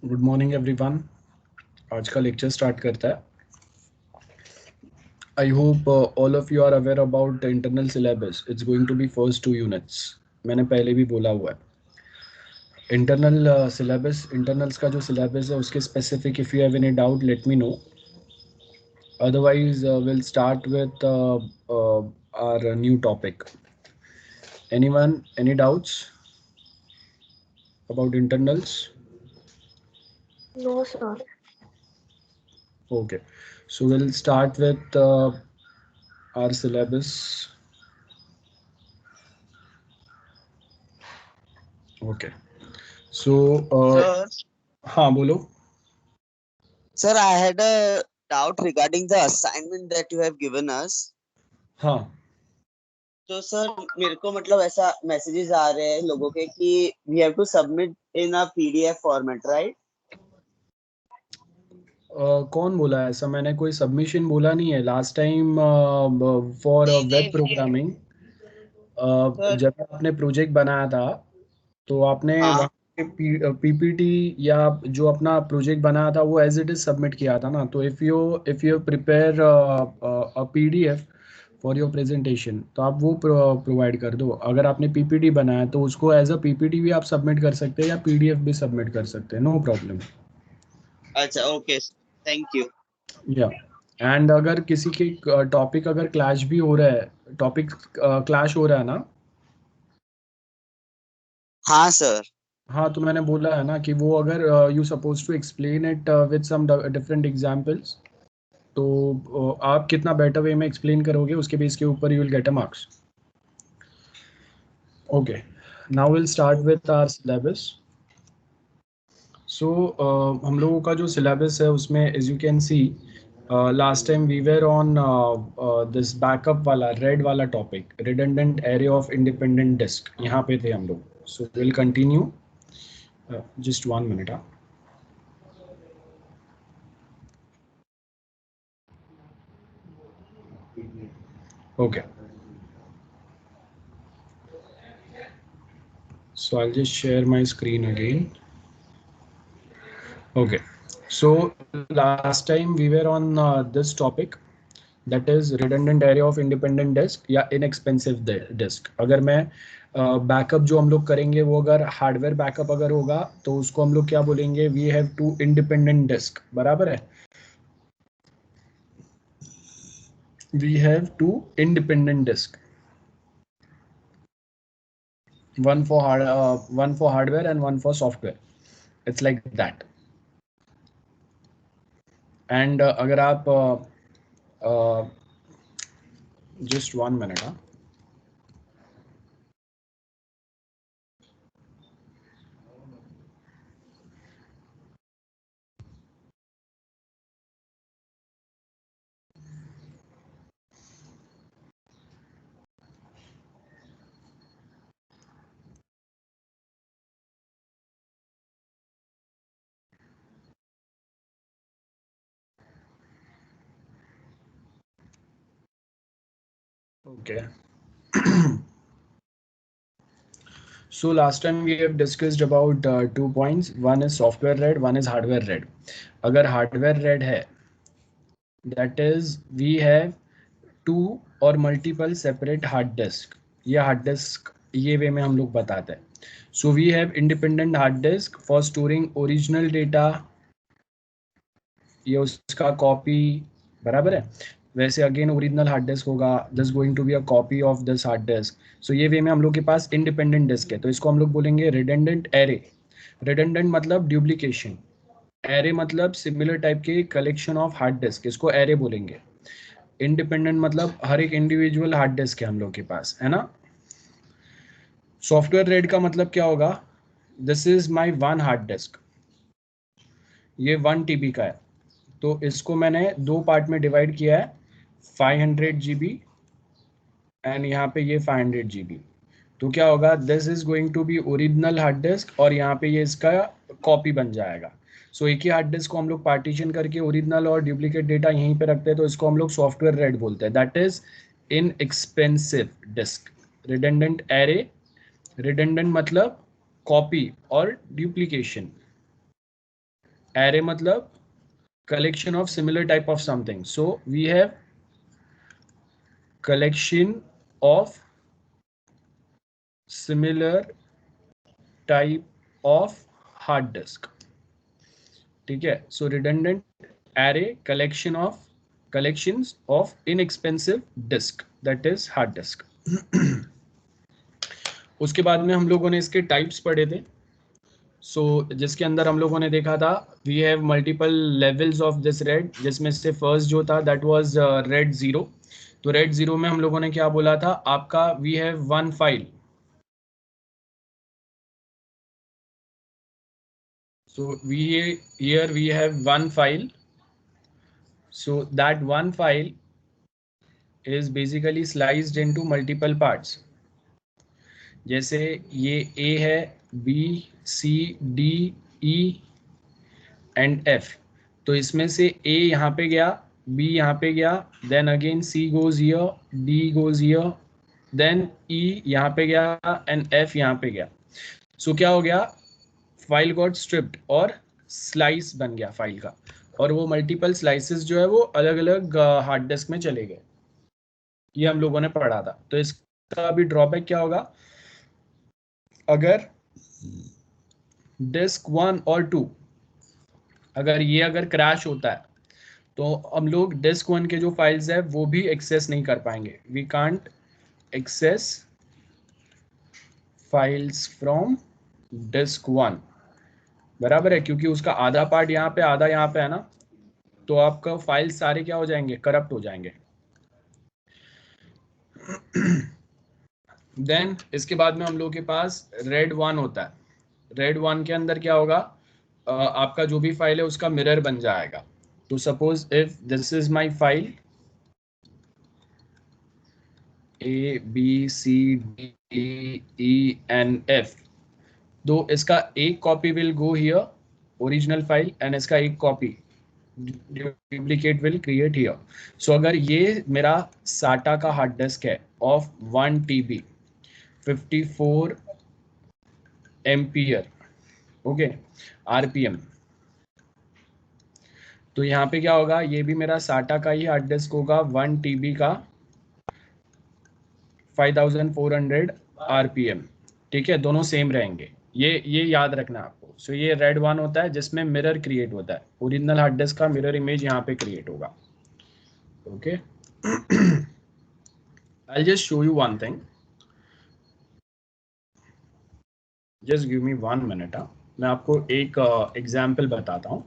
Good morning everyone. आज का lecture start करता है। I hope all of you are aware about the internal syllabus. It's going to be first 2 units. मैंने पहले भी बोला हुआ है। इंटरनल सिलेबस, इंटरनल्स का जो सिलेबस है उसके specific if you have any doubt let me know, otherwise will start with our new topic. Anyone, any doubts about internals? No, sir. Okay, so we'll start with our syllabus. Okay, so Sir, हाँ बोलो। sir, I had a doubt regarding the assignment that you have given us. हाँ, तो sir मेरे को मतलब ऐसा messages आ रहे हैं लोगों के कि we have to submit in a PDF format, right? कौन बोला ऐसा? मैंने कोई सबमिशन बोला नहीं है। लास्ट टाइम फॉर नहीं वेब नहीं प्रोग्रामिंग सर। जब आपने प्रोजेक्ट बनाया था तो आपने हाँ वहाँ पे पीपीटी या जो अपना प्रोजेक्ट बनाया था वो एज इट इज सबमिट किया था ना। तो if you prepare a PDF for your presentation तो आप वो प्रोवाइड कर दो। अगर आपने पीपीटी बनाया तो उसको एज अ पीपीटी भी आप सबमिट कर सकते हैं या पीडीएफ भी सबमिट कर सकते हैं, नो प्रॉब्लम। अच्छा, ओके, थैंक यू। या एंड अगर किसी के टॉपिक अगर क्लैश भी हो रहा है, टॉपिक क्लैश हो रहा है ना। हाँ सर। हाँ, तो मैंने बोला है ना कि वो अगर you suppose to explain it with some different examples, तो आप कितना बेटर वे में एक्सप्लेन करोगे उसके बेस के ऊपर you will get a marks. Okay, now will start with our syllabus. So हम लोगों का जो सिलेबस है उसमें as you can see last time we were on this backup वाला रेड वाला topic, redundant array of independent disk. यहाँ पे थे हम लोग। So will continue, just 1 minute. Okay, so I'll just share my screen again. Okay, so last time we were on this topic, that is redundant array of independent disk या inexpensive disk। अगर मैं backup जो हम लोग करेंगे वो अगर hardware backup अगर होगा तो उसको हम लोग क्या बोलेंगे? We have two independent disk, बराबर है। We have two independent disk, one for hardware and one for software, it's like that। And अगर आप जस्ट 1 मिनट, हाँ। Okay. So last time we have discussed about 2 points. One is software read, one is hardware read. अगर hardware read है, that is we have two or multiple separate hard disk। ये hard disk ये way में हम लोग बताते हैं। So we have independent hard disk for storing original data, ये उसका कॉपी, बराबर है। वैसे अगेन ओरिजिनल हार्ड डिस्क होगा, this going to be a copy of this hard disk. So ये वे में हम लोग के पास इंडिपेंडेंट डिस्क है, तो इसको हम लोग बोलेंगे रिडंडेंट एरे। रिडंडेंट मतलब डुप्लीकेशन, एरे मतलब सिमिलर टाइप के कलेक्शन ऑफ हार्ड डिस्क, इसको एरे बोलेंगे। इंडिपेंडेंट मतलब हर एक इंडिविजुअल हार्ड डिस्क है हम लोग के पास, है ना। सॉफ्टवेयर रेड का मतलब क्या होगा? This is my one hard disc, ये 1 TB का है, तो इसको मैंने दो पार्ट में डिवाइड किया है, 500 GB एंड यहाँ पे ये 500 GB। तो क्या होगा? This is going to be original hard disk और यहाँ पे ये इसका कॉपी बन जाएगा। सो एक ही हार्ड डिस्क को हम लोग पार्टीशन करके ओरिजिनल और डुप्लीकेट डेटा यहीं पे रखते हैं, तो इसको हम लोग सॉफ्टवेयर रेड बोलते हैं। That is inexpensive disk. Redundant array, redundant मतलब कॉपी और डुप्लीकेशन, array मतलब collection of similar type of something. So we have collection of similar type of hard disk. ठीक है, so redundant array collections of inexpensive disk, that is hard disk. उसके बाद में हम लोगों ने इसके टाइप्स पढ़े थे. सो जिसके अंदर हम लोगों ने देखा था we have multiple levels of this RAID, जिसमें से फर्स्ट जो था दैट वाज रेड 0. तो रेड 0 में हम लोगों ने क्या बोला था, आपका we have one file. So here we have one file. So that one file is basically sliced into multiple parts. जैसे ये A है, B, C, D, E and F. तो इसमें से A यहाँ पे गया, B यहाँ पे गया, then again C goes here, D goes here, then E यहाँ पे गया and F यहाँ पे गया. So क्या हो गया, फाइल गॉट स्ट्रिप्ड और स्लाइस बन गया फाइल का, और वो मल्टीपल स्लाइसेस जो है वो अलग अलग हार्ड डिस्क में चले गए. ये हम लोगों ने पढ़ा था. तो इसका अभी ड्रॉबैक क्या होगा, अगर डिस्क 1 और 2 अगर क्रैश होता है तो हम लोग डिस्क 1 के जो फाइल्स है वो भी एक्सेस नहीं कर पाएंगे. We can't access files from disk 1. बराबर है, क्योंकि उसका आधा पार्ट यहाँ पे आधा यहाँ पे है ना, तो आपका फाइल सारे क्या हो जाएंगे, करप्ट हो जाएंगे. देन इसके बाद में हम लोग के पास रेड 1 होता है. रेड 1 के अंदर क्या होगा, आपका जो भी फाइल है उसका मिरर बन जाएगा. तो suppose if this is my file A B C D E N F, तो इसका एक copy will go here original file and इसका एक copy duplicate will create here. So अगर ये मेरा साटा का हार्ड डिस्क है of 1 TB 54 ampere, okay, RPM, तो यहाँ पे क्या होगा, ये भी मेरा साटा का ही हार्ड डिस्क होगा 1 TB का 5400 RPM. ठीक है, दोनों सेम रहेंगे, ये याद रखना आपको. सो ये रेड 1 होता है जिसमें मिरर क्रिएट होता है, ओरिजिनल हार्ड डिस्क का मिरर इमेज यहाँ पे क्रिएट होगा. Okay, I'll just show you one thing. Just give me 1 minute. मैं आपको एक एग्जाम्पल बताता हूँ.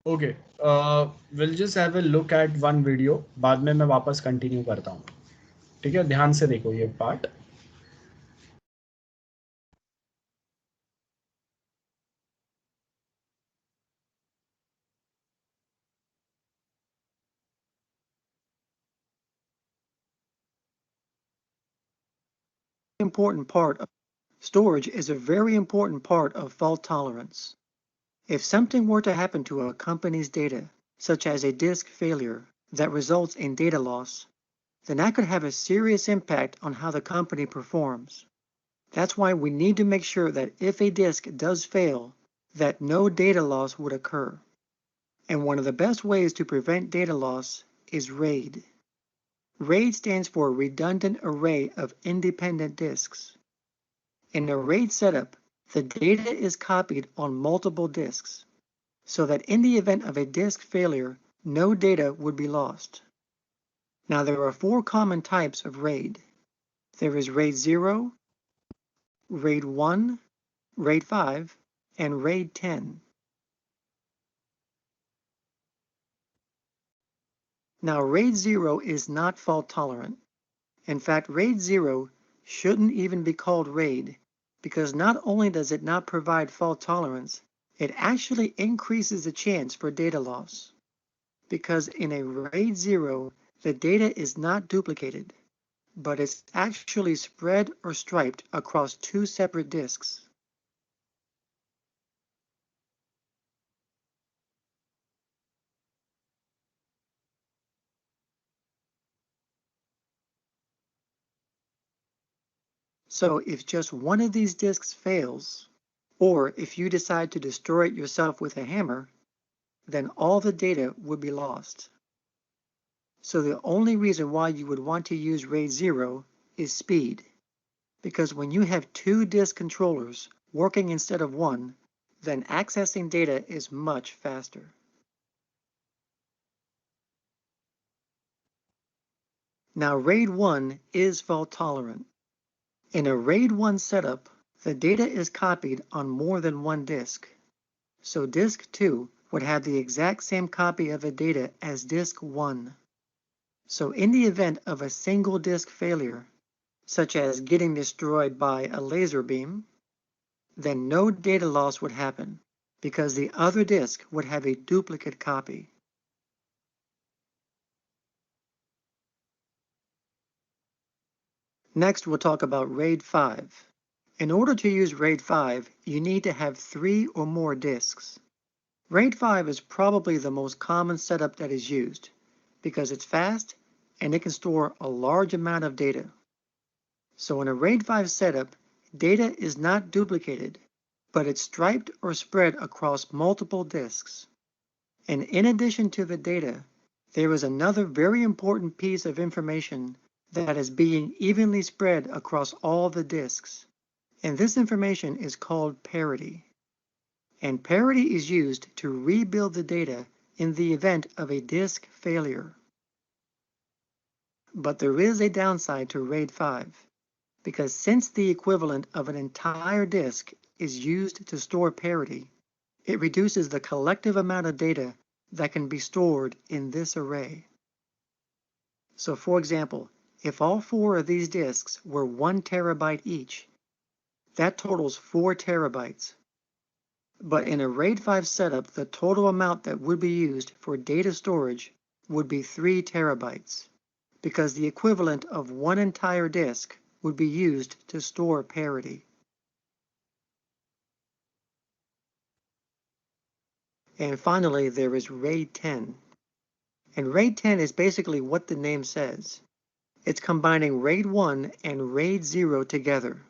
Okay, will just have a look at one video, बाद में मैं वापस कंटिन्यू करता हूँ. ठीक है, ध्यान से देखो ये part. Important part of storage is a very important part of fault tolerance. If something were to happen to a company's data, such as a disk failure that results in data loss, then that could have a serious impact on how the company performs. That's why we need to make sure that if a disk does fail, that no data loss would occur. And one of the best ways to prevent data loss is RAID. RAID stands for Redundant Array of Independent Disks. In a RAID setup, the data is copied on multiple disks, so that in the event of a disk failure, no data would be lost. Now, there are 4 common types of RAID. There is RAID 0, RAID 1, RAID 5, and RAID 10. Now, RAID 0 is not fault tolerant. In fact, RAID 0 shouldn't even be called RAID, because not only does it not provide fault tolerance, it actually increases the chance for data loss. Because in a RAID 0, the data is not duplicated, but it's actually spread or striped across 2 separate disks. So if just one of these disks fails, or if you decide to destroy it yourself with a hammer, then all the data would be lost. So the only reason why you would want to use RAID 0 is speed, because when you have 2 disk controllers working instead of 1, then accessing data is much faster. Now, RAID 1 is fault tolerant. In a RAID 1 setup, the data is copied on more than one disk. So disk 2 would have the exact same copy of the data as disk 1. So in the event of a single disk failure, such as getting destroyed by a laser beam, then no data loss would happen because the other disk would have a duplicate copy. Next, we'll talk about RAID 5. In order to use RAID 5, you need to have 3 or more disks. RAID 5 is probably the most common setup that is used because it's fast and it can store a large amount of data. So in a RAID 5 setup, data is not duplicated, but it's striped or spread across multiple disks. And in addition to the data, there is another very important piece of information that is being evenly spread across all the disks. And this information is called parity. And parity is used to rebuild the data in the event of a disk failure. But there is a downside to RAID 5, because since the equivalent of an entire disk is used to store parity, it reduces the collective amount of data that can be stored in this array. So for example, if all 4 of these disks were 1 terabyte each, that totals 4 terabytes. But in a RAID 5 setup, the total amount that would be used for data storage would be 3 terabytes, because the equivalent of 1 entire disk would be used to store parity. And finally, there is RAID 10. And RAID 10 is basically what the name says. It's combining RAID 1 and RAID 0 together.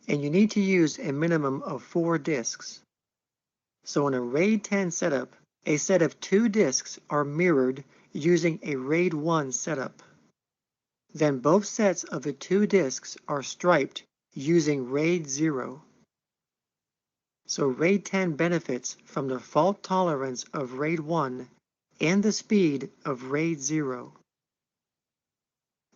And you need to use a minimum of 4 disks. So in a RAID 10 setup, a set of 2 disks are mirrored using a RAID 1 setup. Then both sets of the 2 disks are striped using RAID 0. So RAID 10 benefits from the fault tolerance of RAID 1 and the speed of RAID 0.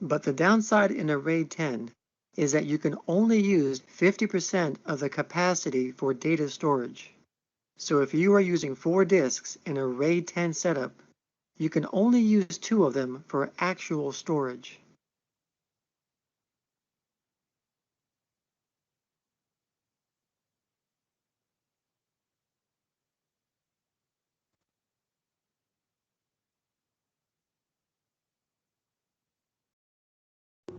But the downside in a RAID 10 is that you can only use 50% of the capacity for data storage. So if you are using 4 disks in a RAID 10 setup, you can only use 2 of them for actual storage.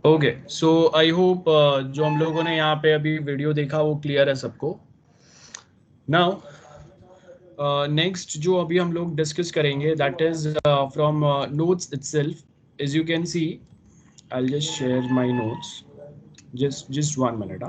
Okay so I hope जो हम लोगों ने यहाँ पे अभी video देखा वो clear है सबको. नाउ नेक्स्ट जो अभी हम लोग डिस्कस करेंगे that is from notes itself. As you can see I will just share my notes. just 1 minute.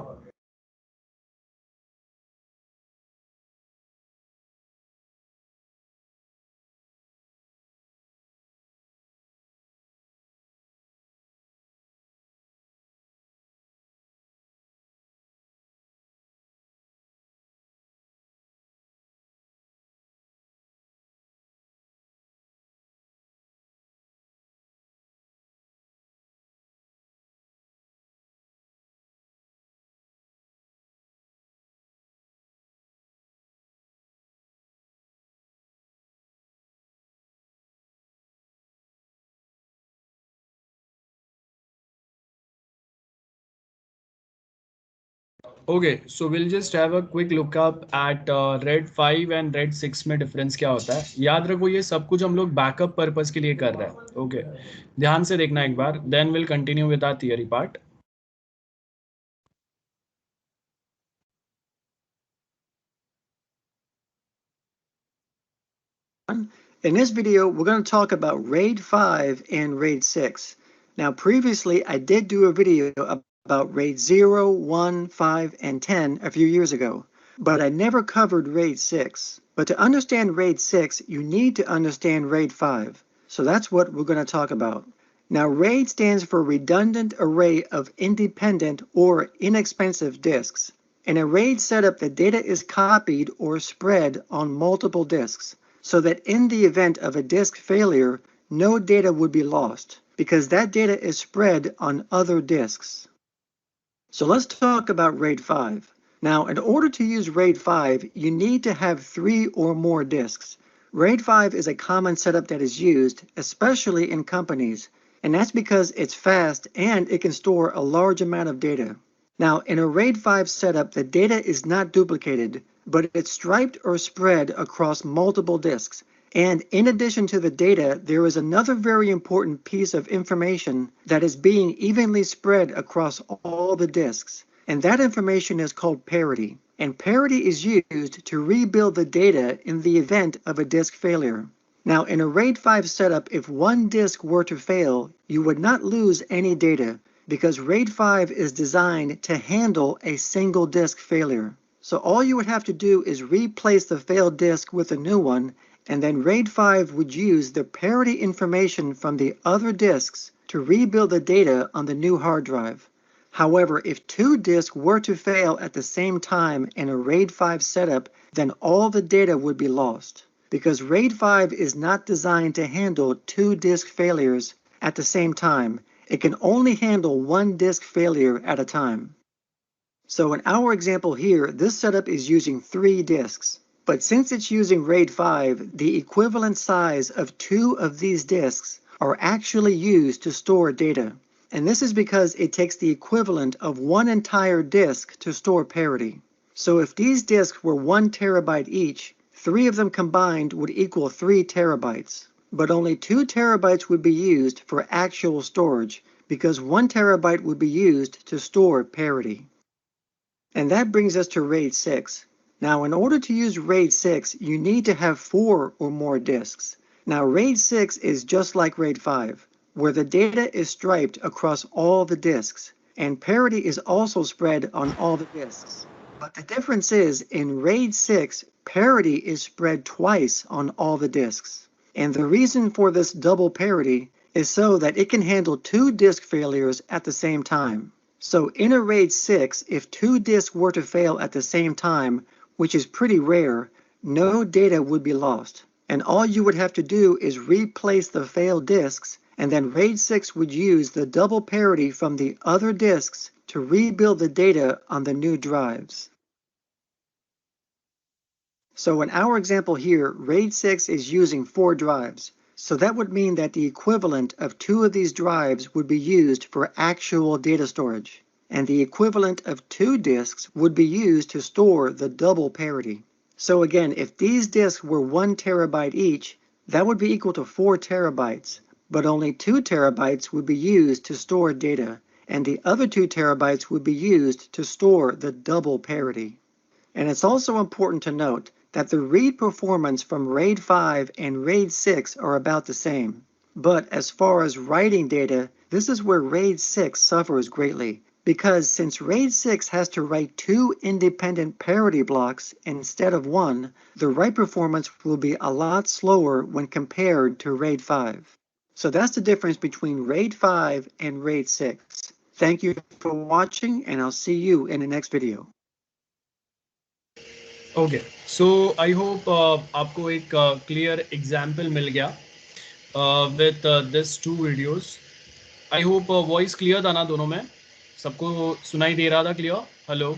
Okay, so we'll just have a quick look up at red 5 and red 6 में difference क्या होता है. याद रखो ये सब कुछ हम लोग बैकअप पर्पस के लिए कर रहे हैं. ओके, ध्यान से देखना एक बार, then will continue with our theory part. In this video, we're going to talk about RAID 5 and RAID 6. Now, previously, I did do a video about RAID 0, 1, 5, and 10 a few years ago, but I never covered RAID 6. But to understand RAID 6, you need to understand RAID 5. So that's what we're going to talk about. Now, RAID stands for Redundant Array of Independent or Inexpensive Disks. In a RAID setup, the data is copied or spread on multiple disks, so that in the event of a disk failure, no data would be lost, because that data is spread on other disks. So let's talk about RAID 5. Now, in order to use RAID 5, you need to have 3 or more disks. RAID 5 is a common setup that is used, especially in companies, and that's because it's fast and it can store a large amount of data. Now, in a RAID 5 setup, the data is not duplicated, but it's striped or spread across multiple disks. And in addition to the data, there is another very important piece of information that is being evenly spread across all the disks. And that information is called parity. And parity is used to rebuild the data in the event of a disk failure. Now, in a RAID 5 setup, if one disk were to fail, you would not lose any data, because RAID 5 is designed to handle a single disk failure. So all you would have to do is replace the failed disk with a new one, and then RAID 5 would use the parity information from the other disks to rebuild the data on the new hard drive. However, if 2 disks were to fail at the same time in a RAID 5 setup, then all the data would be lost, because RAID 5 is not designed to handle 2 disk failures at the same time. It can only handle 1 disk failure at a time. So in our example here, this setup is using 3 disks. But since it's using RAID 5, the equivalent size of 2 of these disks are actually used to store data. And this is because it takes the equivalent of 1 entire disk to store parity. So if these disks were 1 terabyte each, 3 of them combined would equal 3 terabytes. But only 2 terabytes would be used for actual storage, because 1 terabyte would be used to store parity. And that brings us to RAID 6. Now, in order to use RAID 6, you need to have 4 or more disks. Now, RAID 6 is just like RAID 5, where the data is striped across all the disks, and parity is also spread on all the disks. But the difference is, in RAID 6, parity is spread twice on all the disks. And the reason for this double parity is so that it can handle 2 disk failures at the same time. So in a RAID 6, if 2 disks were to fail at the same time, which is pretty rare, no data would be lost. And all you would have to do is replace the failed disks, and then RAID 6 would use the double parity from the other disks to rebuild the data on the new drives. So in our example here, RAID 6 is using 4 drives. So that would mean that the equivalent of 2 of these drives would be used for actual data storage, and the equivalent of 2 disks would be used to store the double parity. So again, if these disks were 1 terabyte each, that would be equal to 4 terabytes, but only 2 terabytes would be used to store data, and the other 2 terabytes would be used to store the double parity. And it's also important to note that the read performance from RAID 5 and RAID 6 are about the same. But as far as writing data, this is where RAID 6 suffers greatly, because since RAID 6 has to write 2 independent parity blocks instead of 1, the write performance will be a lot slower when compared to RAID 5. So that's the difference between RAID 5 and RAID 6. Thank you for watching, and I'll see you in the next video. Okay, so I hope आपको एक clear example मिल गया with this 2 videos. I hope voice clear था ना दोनों में, सबको सुनाई दे रहा था clear? Hello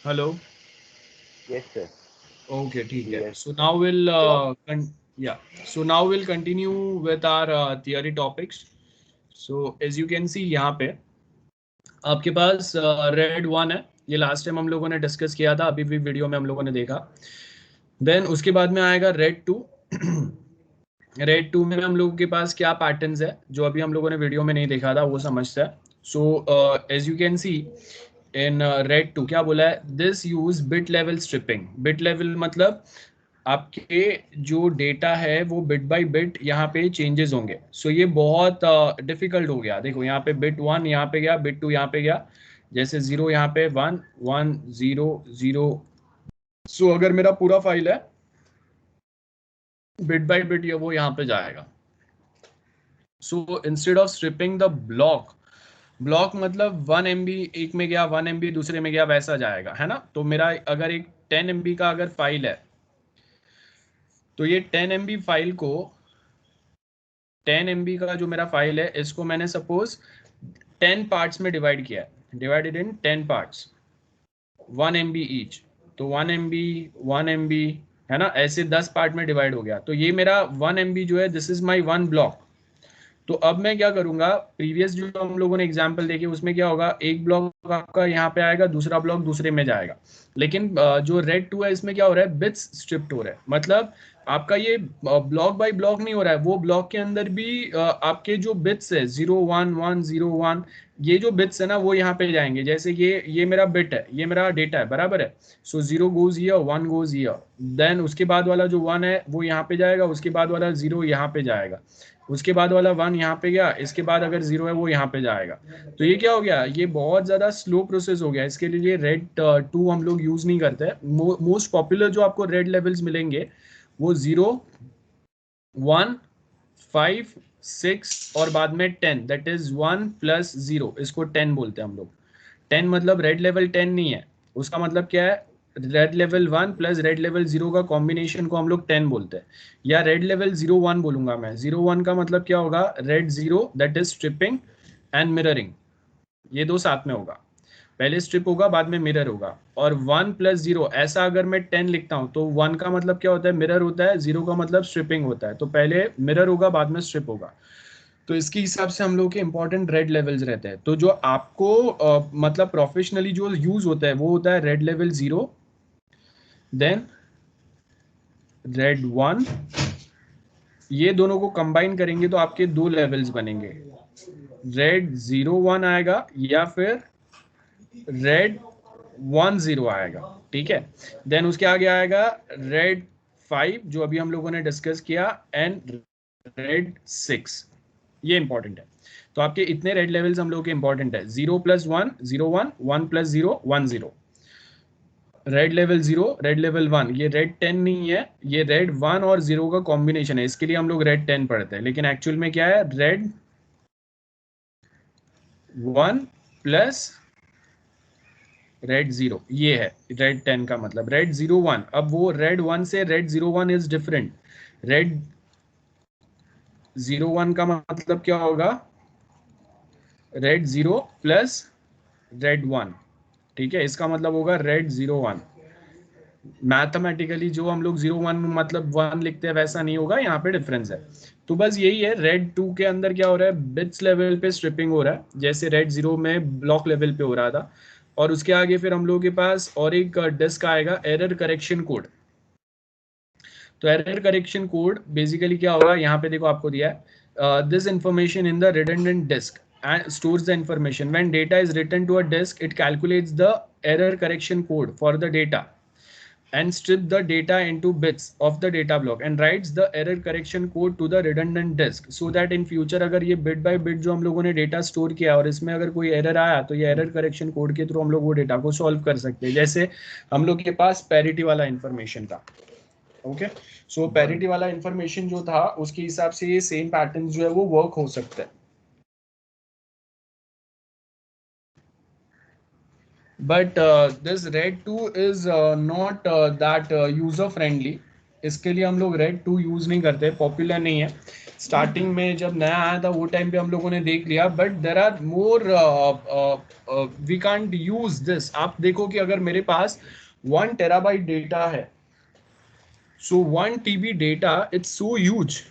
hello. Yes, sir. Okay, ठीक है. Yes. So now will now we'll continue with our theory topics. So as you can see यहाँ पे आपके पास रेड 1 है, ये लास्ट टाइम हम लोगों ने डिस्कस किया था, अभी भी वीडियो में हम लोगों ने देखा। देन उसके बाद में आएगा रेड 2। रेड 2 में हम लोगों के पास क्या पैटर्न्स है जो अभी हम लोगों ने वीडियो में नहीं देखा था, वो समझता है। So as you can see in RAID 2 क्या बोला है, this use bit level striping. Bit level मतलब आपके जो डेटा है वो बिट बाय बिट यहाँ पे चेंजेस होंगे। सो ये बहुत डिफिकल्ट हो गया। देखो यहाँ पे बिट 1 यहाँ पे गया, बिट 2 यहाँ पे गया, जैसे 0 यहाँ पे 1 1 0 0। सो अगर मेरा पूरा फाइल है बिट बाय बिट ये वो यहाँ पे जाएगा। So instead of striping the block, block मतलब 1 MB एक में गया, 1 MB दूसरे में गया, वैसा जाएगा, है ना। तो मेरा अगर एक 10 MB का अगर फाइल है तो ये 10 MB फाइल को 10 MB का जो मेरा फाइल है इसको मैंने सपोज 10 पार्ट्स में डिवाइड किया है, divided in 10 parts 1 MB each. तो 1 MB 1 MB है ना, ऐसे 10 पार्ट में डिवाइड हो गया। तो ये मेरा 1 MB जो है दिस इज माई 1 ब्लॉक। तो अब मैं क्या करूंगा, प्रीवियस जो हम लोगों ने एग्जांपल देखे उसमें क्या होगा, एक ब्लॉक आपका यहाँ पे आएगा, दूसरा ब्लॉक दूसरे में जाएगा। लेकिन जो रेड 2 है इसमें क्या हो रहा है, बिट्स स्ट्रिप्ट हो रहा है। मतलब आपका ये ब्लॉक बाय ब्लॉक नहीं हो रहा है, वो ब्लॉक के अंदर भी आपके जो बिट्स है 0 1 1 0 1 ये जो बिट्स है ना वो यहाँ पे जाएंगे। जैसे ये मेरा बिट है, ये मेरा डेटा है, बराबर है। So 0 goes here 1 goes here, then उसके बाद वाला जो 1 है वो यहाँ पे जाएगा, उसके बाद वाला 0 यहाँ पे जाएगा, उसके बाद वाला 1 यहाँ पे गया, इसके बाद अगर 0 है वो यहाँ पे जाएगा। तो ये क्या हो गया, ये बहुत ज़्यादा स्लो प्रोसेस हो गया। इसके लिए रेड 2 हम लोग यूज़ नहीं करते। मोस्ट पॉपुलर जो आपको रेड लेवल्स मिलेंगे वो 0 1 5 6 और बाद में 10, दैट इज 1 + 0, इसको 10 बोलते हैं हम लोग। 10 मतलब रेड लेवल 10 नहीं है, उसका मतलब क्या है, रेड लेवल 1 + रेड लेवल 0 का कॉम्बिनेशन को हम लोग 10 बोलते हैं। या रेड लेवल 0 1 बोलूंगा मैं। 0 1 का मतलब क्या होगा, RAID 0 that is striping and mirroring, ये दो साथ में होगा। पहले स्ट्रिप होगा बाद में मिरर होगा। और 1 + 0 ऐसा अगर मैं 10 लिखता हूं तो 1 का मतलब क्या होता है, मिरर होता है, 0 का मतलब स्ट्रिपिंग होता है। तो पहले मिरर होगा बाद में स्ट्रिप होगा। तो इसके हिसाब से हम लोग के इंपॉर्टेंट रेड लेवल्स रहते हैं। तो जो आपको मतलब प्रोफेशनली जो यूज होता है वो होता है रेड लेवल 0, देन रेड 1। ये दोनों को कंबाइन करेंगे तो आपके दो लेवल्स बनेंगे, रेड 0 1 आएगा या फिर रेड 1 0 आएगा, ठीक है। देन उसके आगे आएगा रेड 5 जो अभी हम लोगों ने डिस्कस किया, एंड रेड 6, ये इंपॉर्टेंट है। तो आपके इतने रेड लेवल्स हम लोग के इंपॉर्टेंट है, 0 + 1 0 1 1 + 0 1 0, रेड लेवल 0 रेड लेवल 1। ये रेड 10 नहीं है, ये रेड 1 और 0 का कॉम्बिनेशन है, इसके लिए हम लोग रेड 10 पढ़ते हैं। लेकिन एक्चुअल में क्या है, रेड 1 + रेड 0, ये है रेड 10 का मतलब, रेड 0 1। अब वो रेड 1 से रेड 0 1 इज डिफरेंट। रेड 0 1 का मतलब क्या होगा, रेड 0 + रेड 1, ठीक है। इसका मतलब होगा रेड 0 1। मैथमेटिकली जो हम लोग 0 1 मतलब 1 लिखते हैं वैसा नहीं होगा, यहाँ पे डिफरेंस है। तो बस यही है, रेड 2 के अंदर क्या हो रहा है, बिट्स लेवल पे स्ट्रिपिंग हो रहा है, जैसे रेड 0 में ब्लॉक लेवल पे हो रहा था। और उसके आगे फिर हम लोगों के पास और एक डिस्क आएगा, एरर करेक्शन कोड। तो एरर करेक्शन कोड बेसिकली क्या होगा, यहाँ पे देखो आपको दिया है, this information in the redundant disk and stores the information. When data is written to a disk, it calculates the error correction code for the data and strip the data into bits of the data block and writes the error correction code to the redundant disk so that in future अगर ये bit by bit जो हम लोगों ने data store किया और इसमें अगर कोई एरर आया तो ये एरर करेक्शन कोड के थ्रू हम लोग वो डेटा को सॉल्व कर सकते हैं। जैसे हम लोग के पास पैरिटी वाला इंफॉर्मेशन था, ओके। सो पैरिटी वाला इंफॉर्मेशन जो था उसके हिसाब से ये सेम पैटर्न जो है वो वर्क हो सकता है। But this red 2 is not that user friendly. इसके लिए हम लोग रेड 2 यूज नहीं करते, पॉपुलर नहीं है। स्टार्टिंग में जब नया आया था वो टाइम पे हम लोगों ने देख लिया, but there are more, we can't use this. आप देखो कि अगर मेरे पास 1 टेराबाइट डेटा है, so 1 TB data it's so huge,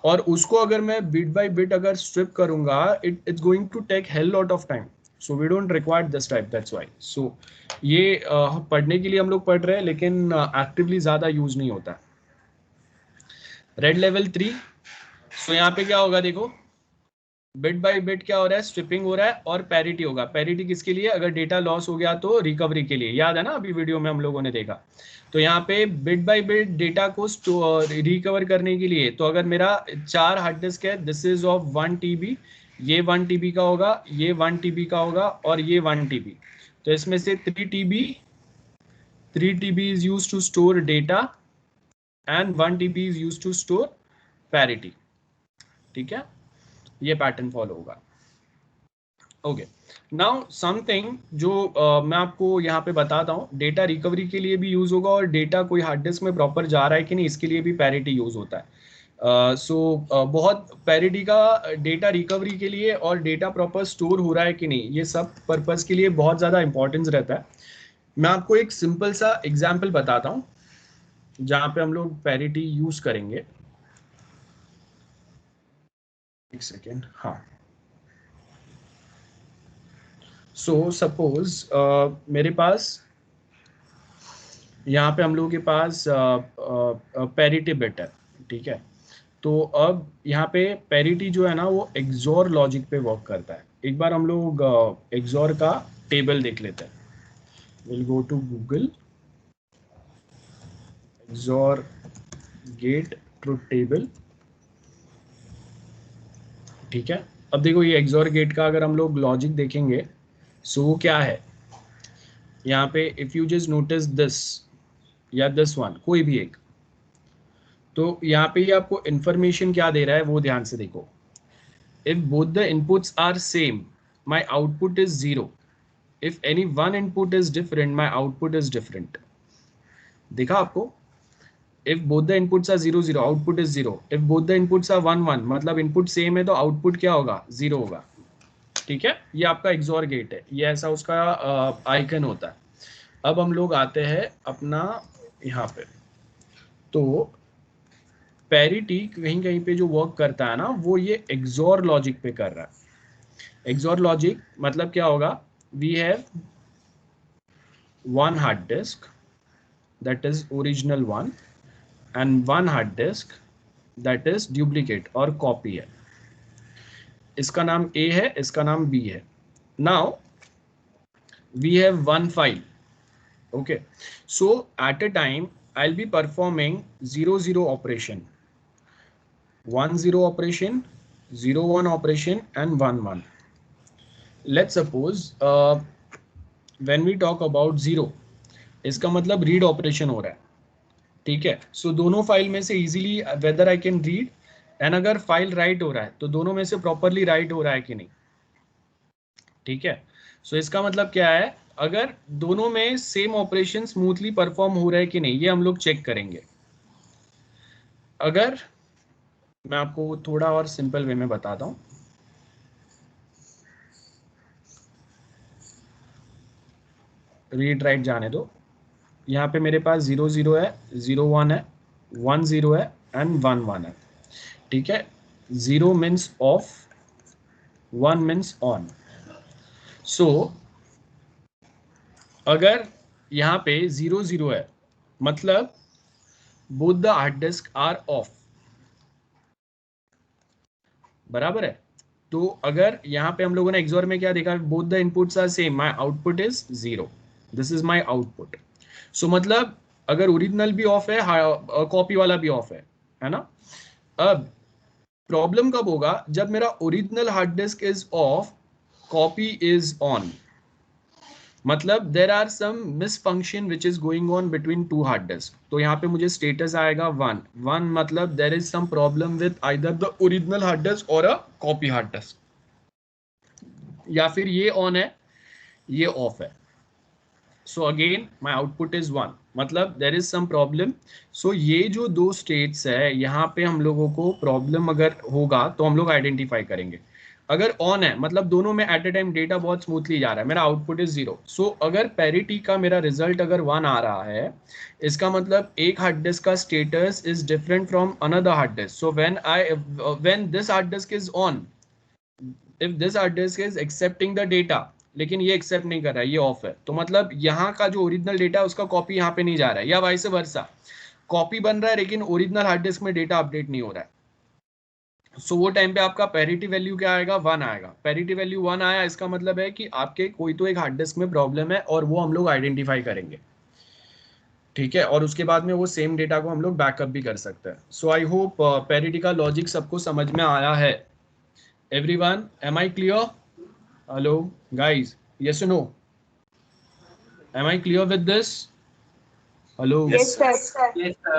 और उसको अगर मैं बिट बाय बिट अगर स्ट्रिप करूंगा, it's going to take hell lot of time. So we don't require this type, that's why. So ये पढ़ने के लिए हम लोग पढ़ रहे हैं, लेकिन एक्टिवली ज़्यादा यूज नहीं होता. Red level 3. सो यहाँ पे क्या होगा, देखो बिट बाय बिट क्या हो रहा है, स्ट्रिपिंग हो रहा है और पैरिटी होगा. पैरिटी किसके लिए, अगर डेटा लॉस हो गया तो रिकवरी के लिए, याद है ना अभी वीडियो में हम लोगों ने देखा. तो यहाँ पे बिट बाय बिट डेटा को रिकवर करने के लिए, तो अगर मेरा 4 हार्ड डिस्क है, दिस इज ऑफ 1 TB, ये 1 TB का होगा, ये 1 TB का होगा और ये 1 TB. तो इसमें से 3 TB is use to store data and 1 TB is use to store parity. ठीक है, ये पैटर्न फॉलो होगा. ओके, नाउ समथिंग जो मैं आपको यहाँ पे बताता हूँ, डेटा रिकवरी के लिए भी यूज होगा और डेटा कोई हार्ड डिस्क में प्रॉपर जा रहा है कि नहीं, इसके लिए भी पैरिटी यूज होता है. बहुत पैरिटी का डेटा रिकवरी के लिए और डेटा प्रॉपर स्टोर हो रहा है कि नहीं, ये सब पर्पस के लिए बहुत ज़्यादा इंपॉर्टेंस रहता है. मैं आपको एक सिंपल सा एग्जाम्पल बताता हूँ जहाँ पे हम लोग पैरिटी यूज करेंगे. एक सेकेंड. हाँ, सो सपोज मेरे पास यहाँ पे हम लोगों के पास पैरिटी बिट है. ठीक है, तो अब यहाँ पे पैरिटी जो है ना वो एक्सोर लॉजिक पे वर्क करता है. एक बार हम लोग एक्सोर का टेबल देख लेते हैं. Will go to Google XOR gate truth table. ठीक है, अब देखो ये एक्सोर गेट का अगर हम लोग लॉजिक देखेंगे, सो वो क्या है यहाँ पे, if you just notice this या दिस वन, कोई भी एक, तो यहाँ पे ये आपको इंफॉर्मेशन क्या दे रहा है वो ध्यान से देखो. If both the inputs are same, my output is 0. If any one input is different, my output is different. देखा आपको, if both the inputs are 0 0, output is 0. If both the inputs are 1 1, मतलब input same है तो output क्या होगा, 0 होगा. ठीक है, ये आपका एक्सोर गेट है, ये ऐसा उसका आइकन होता है. अब हम लोग आते हैं अपना यहाँ पे, तो पैरिटी कहीं कहीं पे जो वर्क करता है ना, वो ये एक्सोर लॉजिक पे कर रहा है. एक्सोर लॉजिक मतलब क्या होगा, we have one hard disk that is original one and one hard disk that is duplicate और कॉपी है. इसका नाम A है, इसका नाम B है. Now we have one file. Okay, so at a time I will be performing 0 0 operation, 1 0 operation, 0 1 operation and 1 1. Let's suppose when we talk about 0, इसका मतलब रीड ऑपरेशन हो रहा है. ठीक है, सो दोनों फाइल में से easily whether I can read, and अगर फाइल राइट हो रहा है तो दोनों में से प्रॉपरली राइट हो रहा है कि नहीं. ठीक है, सो इसका मतलब क्या है, अगर दोनों में सेम ऑपरेशन स्मूथली परफॉर्म हो रहा है कि नहीं, ये हम लोग चेक करेंगे. अगर मैं आपको थोड़ा और सिंपल वे में बताता हूं, रीड राइट जाने दो. यहाँ पे मेरे पास 0 0 है, 0 1 है, 1 0 है एंड 1 1 है. ठीक है, 0 means off, 1 means on. So अगर यहाँ पे 0 0 है, मतलब both the hard disk are off, बराबर है. तो अगर यहाँ पे हम लोगों ने एक्सोर में क्या देखा, both the inputs are same, my output is 0, this is my output. So मतलब अगर ओरिजिनल भी ऑफ है, कॉपी वाला भी ऑफ है ना. अब प्रॉब्लम कब होगा, जब मेरा original hard disk is off, copy is on, मतलब there are some miss function which is going on between two hard disk. तो यहाँ पे मुझे स्टेटस आएगा 1 1, मतलब there is some problem with either the original hard disk और a copy hard disk, या फिर ये ऑन है ये ऑफ है. So again my output is 1, मतलब देर इज सम प्रॉब्लम. सो ये जो दो स्टेट्स है, यहाँ पे हम लोगों को प्रॉब्लम अगर होगा तो हम लोग आइडेंटिफाई करेंगे. अगर ऑन है मतलब दोनों में एट ए टाइम डेटा बहुत स्मूथली जा रहा है, मेरा आउटपुट इज 0. सो अगर पैरिटी का मेरा रिजल्ट अगर 1 आ रहा है, इसका मतलब एक हार्ड डिस्क का status is different from another hard disk. So when this hard disk is on, if this hard disk is accepting the data, लेकिन ये एक्सेप्ट नहीं कर रहा है, ये ऑफ है। तो मतलब यहाँ का जो ओरिजिनल डेटा है उसका कॉपी यहाँ पे नहीं जा रहा है, या वाइस वर्सा, कॉपी बन रहा है लेकिन ओरिजिनल हार्ड डिस्क में डेटा अपडेट नहीं हो रहा है। सो वो टाइम पे आपका पैरिटी वैल्यू क्या आएगा, 1 आएगा। पैरिटी वैल्यू 1 आया, इसका मतलब है कि आपके कोई तो एक हार्ड डिस्क में प्रॉब्लम है, और वो हम लोग आइडेंटिफाई करेंगे, ठीक है। और उसके बाद में वो सेम डेटा को हम लोग बैकअप भी कर सकते हैं। सो आई होप पैरिटी का लॉजिक सबको समझ में आया है। Everyone, am I clear? Hello guys, yes और no? Am I clear with this? Hello? Yes, sir.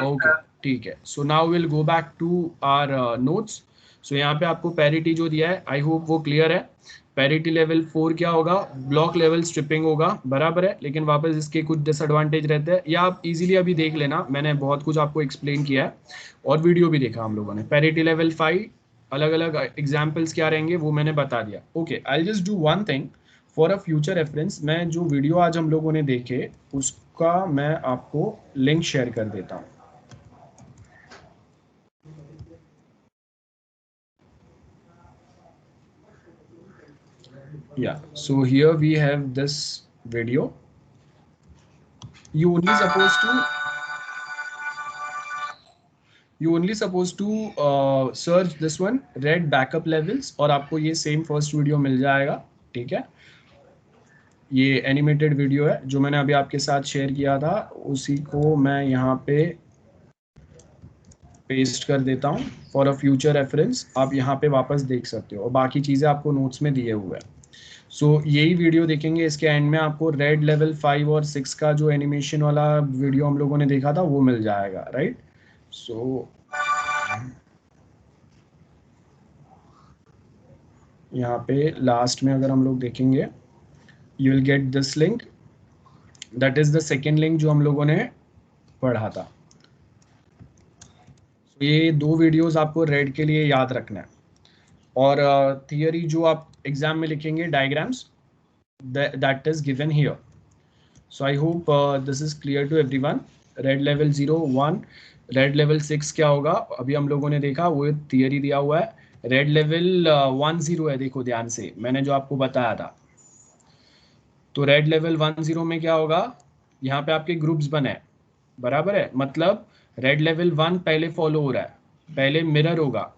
Okay, ठीक है। So now will go back to our notes. So यहाँ पे आपको पैरिटी जो दिया है, आई होप वो क्लियर है। पैरिटी लेवल 4 क्या होगा, ब्लॉक लेवल स्ट्रिपिंग होगा, बराबर है। लेकिन वापस इसके कुछ डिसएडवांटेज रहते हैं, या आप इजीली अभी देख लेना, मैंने बहुत कुछ आपको एक्सप्लेन किया है और वीडियो भी देखा हम लोगों ने। पैरिटी लेवल 5 अलग अलग एग्जाम्पल्स क्या रहेंगे वो मैंने बता दिया। Okay, I just do one thing for a future reference. मैं जो वीडियो आज हम लोगों ने देखे उसका मैं आपको लिंक शेयर कर देता हूँ। Yeah, so here we have this video. You only supposed to search this one, red backup levels, और आपको ये सेम फर्स्ट वीडियो मिल जाएगा, ठीक है। ये एनिमेटेड वीडियो है जो मैंने अभी आपके साथ शेयर किया था, उसी को मैं यहाँ पे पेस्ट कर देता हूँ फॉर अ फ्यूचर रेफरेंस। आप यहाँ पे वापस देख सकते हो, और बाकी चीज़ें आपको नोट्स में दिए हुए हैं। सो यही वीडियो देखेंगे, इसके एंड में आपको रेड लेवल 5 और 6 का जो एनिमेशन वाला वीडियो हम लोगों ने देखा था वो मिल जाएगा, राइट। सो यहाँ पे लास्ट में अगर हम लोग देखेंगे, you will get this link, that is the second link जो हम लोगों ने पढ़ा था। ये दो वीडियोस आपको रेड के लिए याद रखना है। और थियरी जो आप एग्जाम में लिखेंगे, diagrams, that is given here. So I hope this is clear to everyone. Red level 0 1, red level 6 क्या होगा अभी हम लोगों ने देखा, वो थियरी दिया हुआ है। रेड लेवल 1 0 है, देखो ध्यान से मैंने जो आपको बताया था। तो रेड लेवल 1 0 में क्या होगा, यहाँ पे आपके ग्रुप्स बने हैं, बराबर है। मतलब रेड लेवल 1 पहले फॉलो हो रहा है, पहले मिरर होगा,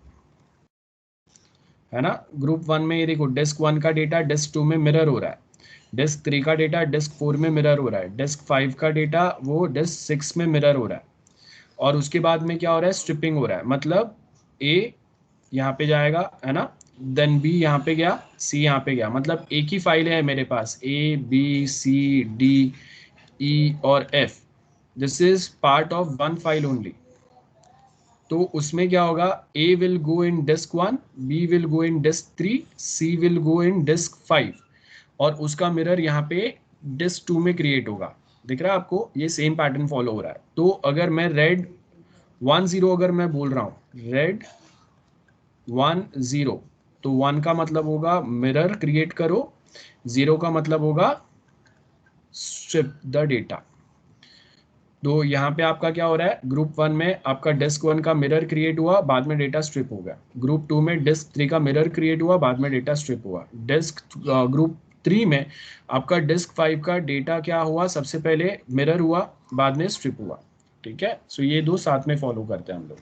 है ना। ग्रुप 1 में ये देखो, डिस्क 1 का डेटा डिस्क 2 में मिरर हो रहा है, डिस्क 3 का डेटा डिस्क 4 में मिरर हो रहा है, डिस्क 5 का डेटा वो डिस्क 6 में मिरर हो रहा है। और उसके बाद में क्या हो रहा है, स्ट्रिपिंग हो रहा है। मतलब ए यहाँ पे जाएगा, है ना, देन बी यहाँ पे गया, सी यहाँ पे गया। मतलब एक ही फाइल है मेरे पास, A B C D E और F, this is part of one file only. तो उसमें क्या होगा, A will go in disk 1, B will go in disk 3, C will go in disk 5, और उसका मिरर यहाँ पे डिस्क 2 में क्रिएट होगा। दिख रहा है आपको, ये सेम पैटर्न फॉलो हो रहा है। तो अगर मैं रेड 1 0 अगर मैं बोल रहा हूँ, रेड 1 0, तो 1 का मतलब होगा मिरर क्रिएट करो, 0 का मतलब होगा स्ट्रिप द डेटा। तो यहाँ पे आपका क्या हो रहा है, ग्रुप 1 में आपका डिस्क 1 का मिरर क्रिएट हुआ, बाद में डेटा स्ट्रिप हो गया। ग्रुप 2 में डिस्क 3 का मिरर क्रिएट हुआ, बाद में डेटा स्ट्रिप हुआ। ग्रुप 3 में आपका डिस्क 5 का डेटा क्या हुआ, सबसे पहले मिरर हुआ, बाद में स्ट्रिप हुआ, ठीक है। सो ये दो साथ में फॉलो करते हैं हम लोग।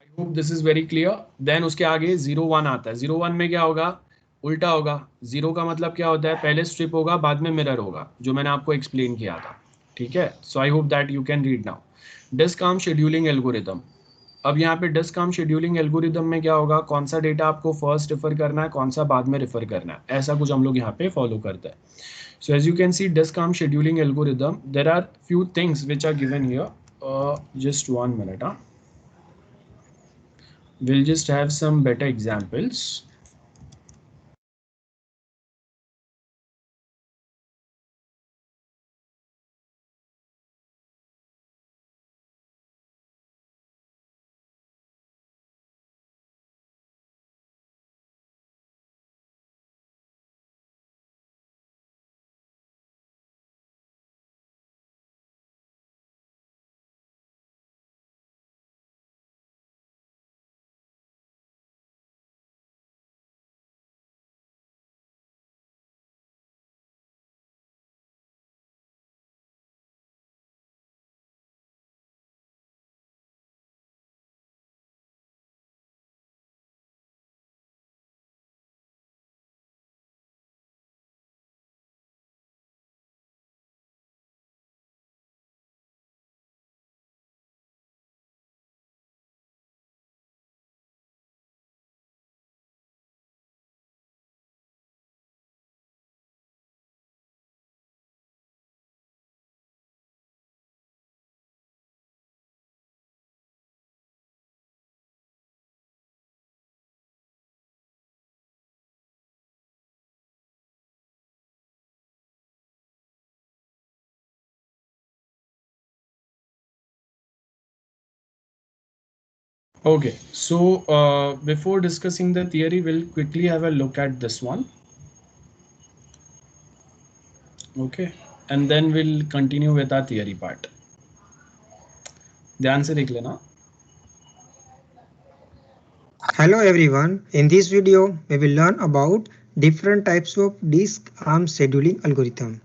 I hope this is very clear. Then उसके आगे 0 1 आता है। 0 1 में क्या होगा, उल्टा होगा। 0 का मतलब क्या होता है, पहले स्ट्रिप होगा बाद में मिरर होगा, जो मैंने आपको एक्सप्लेन किया था, ठीक है। So I hope that you can read now. Disk arm scheduling algorithm. अब यहाँ पे डिस्क आर्म शेड्यूलिंग एल्गोरिदम में क्या होगा, कौन सा डेटा आपको फर्स्ट रेफर करना है, कौन सा बाद में रेफर करना है, ऐसा कुछ हम लोग यहाँ पे फॉलो करते हैं। So as you can see disk arm scheduling algorithm, there are few things which are given here. Just 1 minute, we'll just have some better examples. Okay, so before discussing the theory, we'll quickly have a look at this one. Okay, and then we'll continue with our theory part. ध्यान से देख लेना. Hello everyone, in this video we will learn about different types of disk arm scheduling algorithm.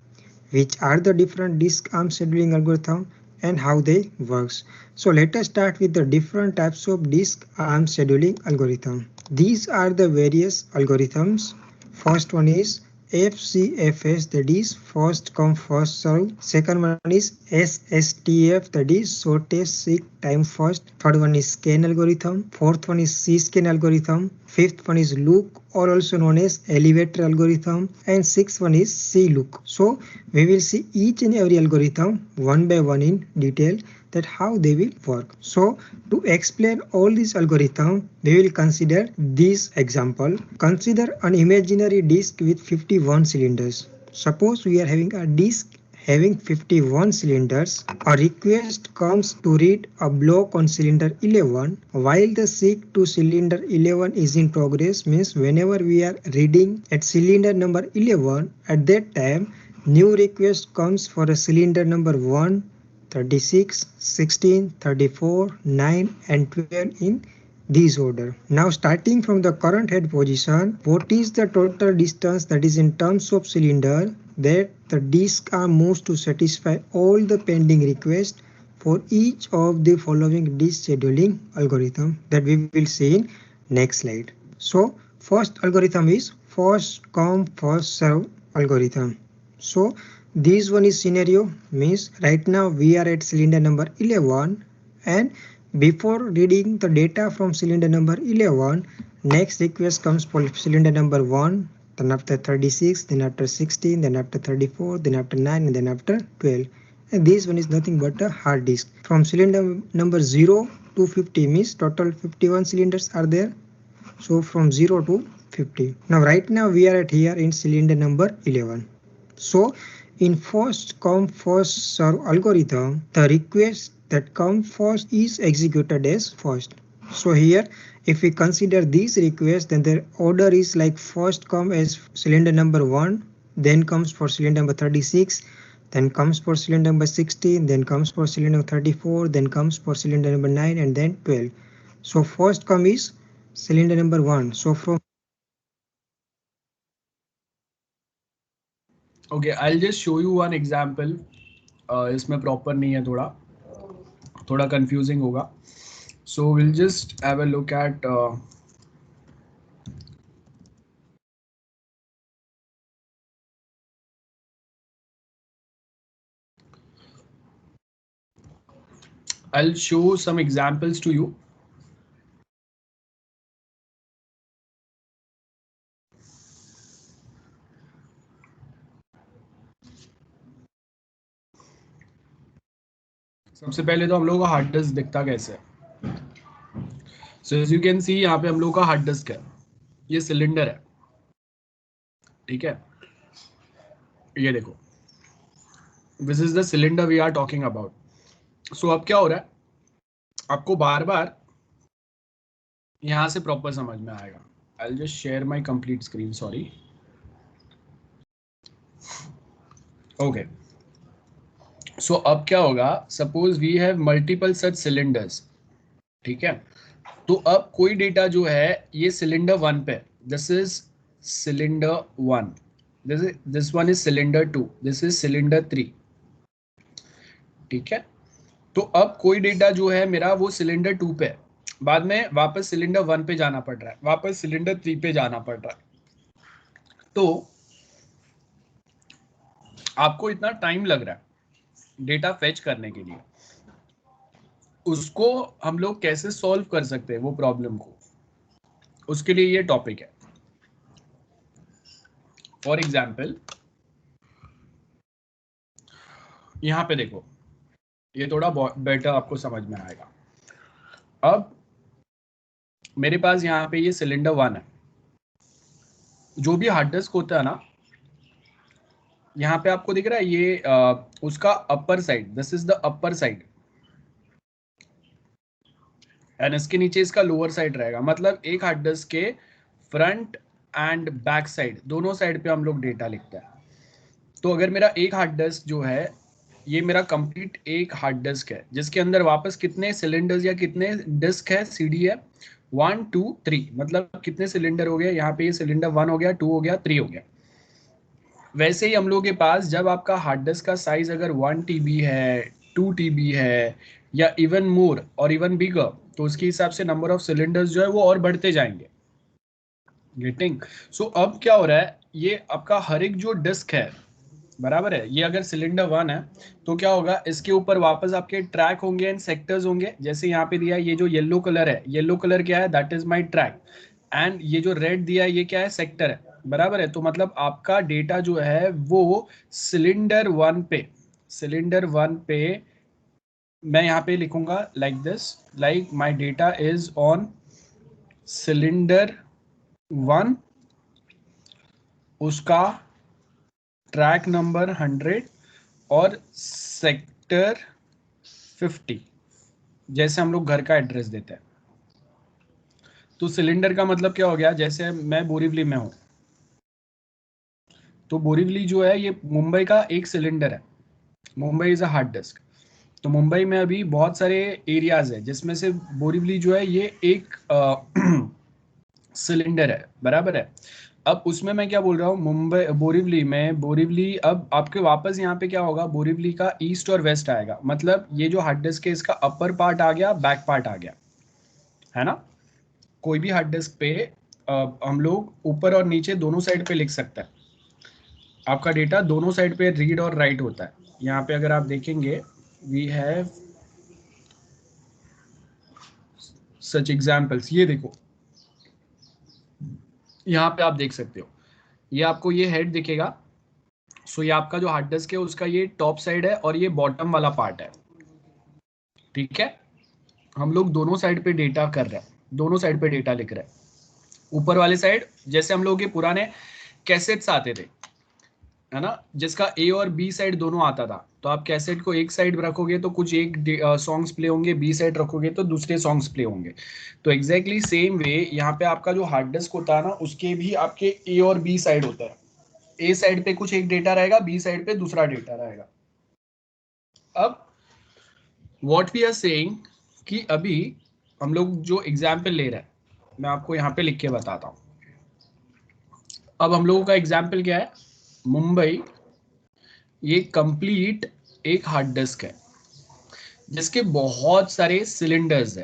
Which are the different disk arm scheduling algorithm and how they works. So let us start with the different types of disk arm scheduling algorithm. These are the various algorithms. First one is FCFS, that is first come first serve. Second one is SSTF, that is shortest seek time first. Third one is scan algorithm. Fourth one is C-scan algorithm. Fifth one is look, or also known as elevator algorithm, and sixth one is C-look. So we will see each and every algorithm one by one in detail, that how they will work. So to explain all these algorithms, we will consider this example. Consider an imaginary disk with 51 cylinders. Suppose we are having a disk having 51 cylinders. A request comes to read a block on cylinder 11 while the seek to cylinder 11 is in progress. Means whenever we are reading at cylinder number 11, at that time new request comes for a cylinder number 1, 36, 16, 34, 9 and 12 in this order. Now starting from the current head position, what is the total distance, that is in terms of cylinder, that the disk arm moves to satisfy all the pending requests for each of the following disk scheduling algorithm that we will see in next slide. So first algorithm is first come first serve algorithm. So this one is scenario, means right now we are at cylinder number 11 and before reading the data from cylinder number 11, next request comes for cylinder number 1, then after 36, then after 16, then after 34, then after 9 and then after 12. And this one is nothing but a hard disk. From cylinder number 0 to 50 means total 51 cylinders are there. So from 0 to 50. Now right now we are at here in cylinder number 11. So in first come first serve algorithm, the request that come first is executed as first. So here if we consider these requests, then the order is like first come as cylinder number 1, then comes for cylinder number 36, then comes for cylinder number 16, then comes for cylinder number 34, then comes for cylinder number 9 and then 12. So first come is cylinder number 1. So from Okay, I'll just show you one example. इसमें proper नहीं है, थोड़ा confusing होगा. So we'll just have a look at I'll show some examples to you. सबसे पहले तो हम लोगों का हार्ड डिस्क दिखता कैसे है. So as you can see यहाँ पे हम लोग का हार्ड डिस्क है, ये सिलेंडर है, ठीक है. ये देखो, this is the cylinder we are talking about. So अब क्या हो रहा है, आपको बार बार यहां से प्रॉपर समझ में आएगा. I will just share my complete screen, sorry. Okay, so अब क्या होगा, suppose we have multiple such cylinders, ठीक है. तो अब कोई डेटा जो है ये सिलेंडर 1 पे, this is cylinder 1, this one is cylinder 2, this is cylinder 3, ठीक है. तो अब कोई डेटा जो है मेरा वो सिलेंडर 2 पे, बाद में वापस सिलेंडर 1 पे जाना पड़ रहा है, वापस सिलेंडर 3 पे जाना पड़ रहा है. तो आपको इतना टाइम लग रहा है डेटा फेच करने के लिए, उसको हम लोग कैसे सॉल्व कर सकते हैं वो प्रॉब्लम को, उसके लिए ये टॉपिक है. फॉर एग्जाम्पल यहां पे देखो, ये थोड़ा बेटर आपको समझ में आएगा. अब मेरे पास यहाँ पे ये सिलेंडर 1 है. जो भी हार्ड डिस्क होता है ना, यहाँ पे आपको दिख रहा है ये उसका upper side, this is the upper side, and इसके नीचे इसका लोअर साइड रहेगा। मतलब एक हार्ड डिस्क के फ्रंट एंड बैक साइड दोनों साइड पे हम लोग डेटा लिखते हैं। तो अगर मेरा एक हार्ड डिस्क जो है, ये मेरा कंप्लीट एक हार्ड डिस्क है जिसके अंदर वापस कितने सिलेंडर्स या कितने डिस्क है, सीडी है 1 2 3, मतलब कितने सिलेंडर हो गए यहाँ पे, ये सिलेंडर 1 हो गया, 2 हो गया, 3 हो गया। वैसे ही हम लोगों के पास जब आपका हार्ड डिस्क का साइज अगर 1 TB है, 2 TB है या इवन मोर और इवन बिगर, तो उसके हिसाब से नंबर ऑफ सिलेंडर्स जो है वो और बढ़ते जाएंगे। गेटिंग? सो अब क्या हो रहा है, ये आपका हर एक जो डिस्क है, बराबर है, ये अगर सिलेंडर 1 है तो क्या होगा, इसके ऊपर वापस आपके ट्रैक होंगे एंड सेक्टर्स होंगे। जैसे यहाँ पे दिया है, ये जो येलो कलर है, येलो कलर क्या है, that is my track, and ये जो रेड दिया है ये क्या है, सेक्टर है, बराबर है। तो मतलब आपका डेटा जो है वो सिलेंडर 1 पे, सिलेंडर 1 पे मैं यहाँ पे लिखूंगा like this, like my data is on cylinder 1, उसका ट्रैक नंबर 100 और सेक्टर 50, जैसे हम लोग घर का एड्रेस देते हैं। तो सिलेंडर का मतलब क्या हो गया, जैसे मैं बोरीवली में हूं, तो बोरीवली जो है ये मुंबई का एक सिलेंडर है, Mumbai is a hard disk. तो मुंबई में अभी बहुत सारे एरियाज है जिसमें से बोरीवली जो है ये एक सिलेंडर है, बराबर है। अब उसमें मैं क्या बोल रहा हूँ, मुंबई बोरीवली में, बोरीवली अब आपके वापस यहाँ पे क्या होगा, बोरीवली का ईस्ट और वेस्ट आएगा। मतलब ये जो हार्ड डिस्क है इसका अपर पार्ट आ गया, बैक पार्ट आ गया, है ना। कोई भी हार्ड डिस्क पे हम लोग ऊपर और नीचे दोनों साइड पे लिख सकते हैं। आपका डेटा दोनों साइड पे रीड और राइट होता है। यहाँ पे अगर आप देखेंगे, वी हैव सच एग्जाम्पल्स, ये देखो यहाँ पे आप देख सकते हो, ये आपको ये हेड दिखेगा। सो ये आपका जो हार्ड डिस्क है उसका ये टॉप साइड है और ये बॉटम वाला पार्ट है, ठीक है। हम लोग दोनों साइड पे डेटा कर रहे हैं, दोनों साइड पे डेटा लिख रहे हैं। ऊपर वाले साइड जैसे हम लोग के पुराने कैसेट्स आते थे, है ना, जिसका ए और बी साइड दोनों आता था। तो आप कैसेट को एक साइड रखोगे तो कुछ एक सॉन्ग्स प्ले होंगे, बी साइड रखोगे तो दूसरे सॉन्ग्स प्ले होंगे। तो एग्जैक्टली सेम वे यहाँ पे आपका जो हार्ड डिस्क होता है ना, उसके भी आपके ए और बी साइड होता है। ए साइड पे कुछ एक डेटा रहेगा, बी साइड पे दूसरा डेटा रहेगा। अब व्हाट वी आर सेइंग कि अभी हम लोग जो एग्जाम्पल ले रहे हैं, मैं आपको यहाँ पे लिख के बताता हूँ। अब हम लोगों का एग्जाम्पल क्या है, मुंबई, ये कंप्लीट एक हार्ड डिस्क है जिसके बहुत सारे सिलेंडर्स है,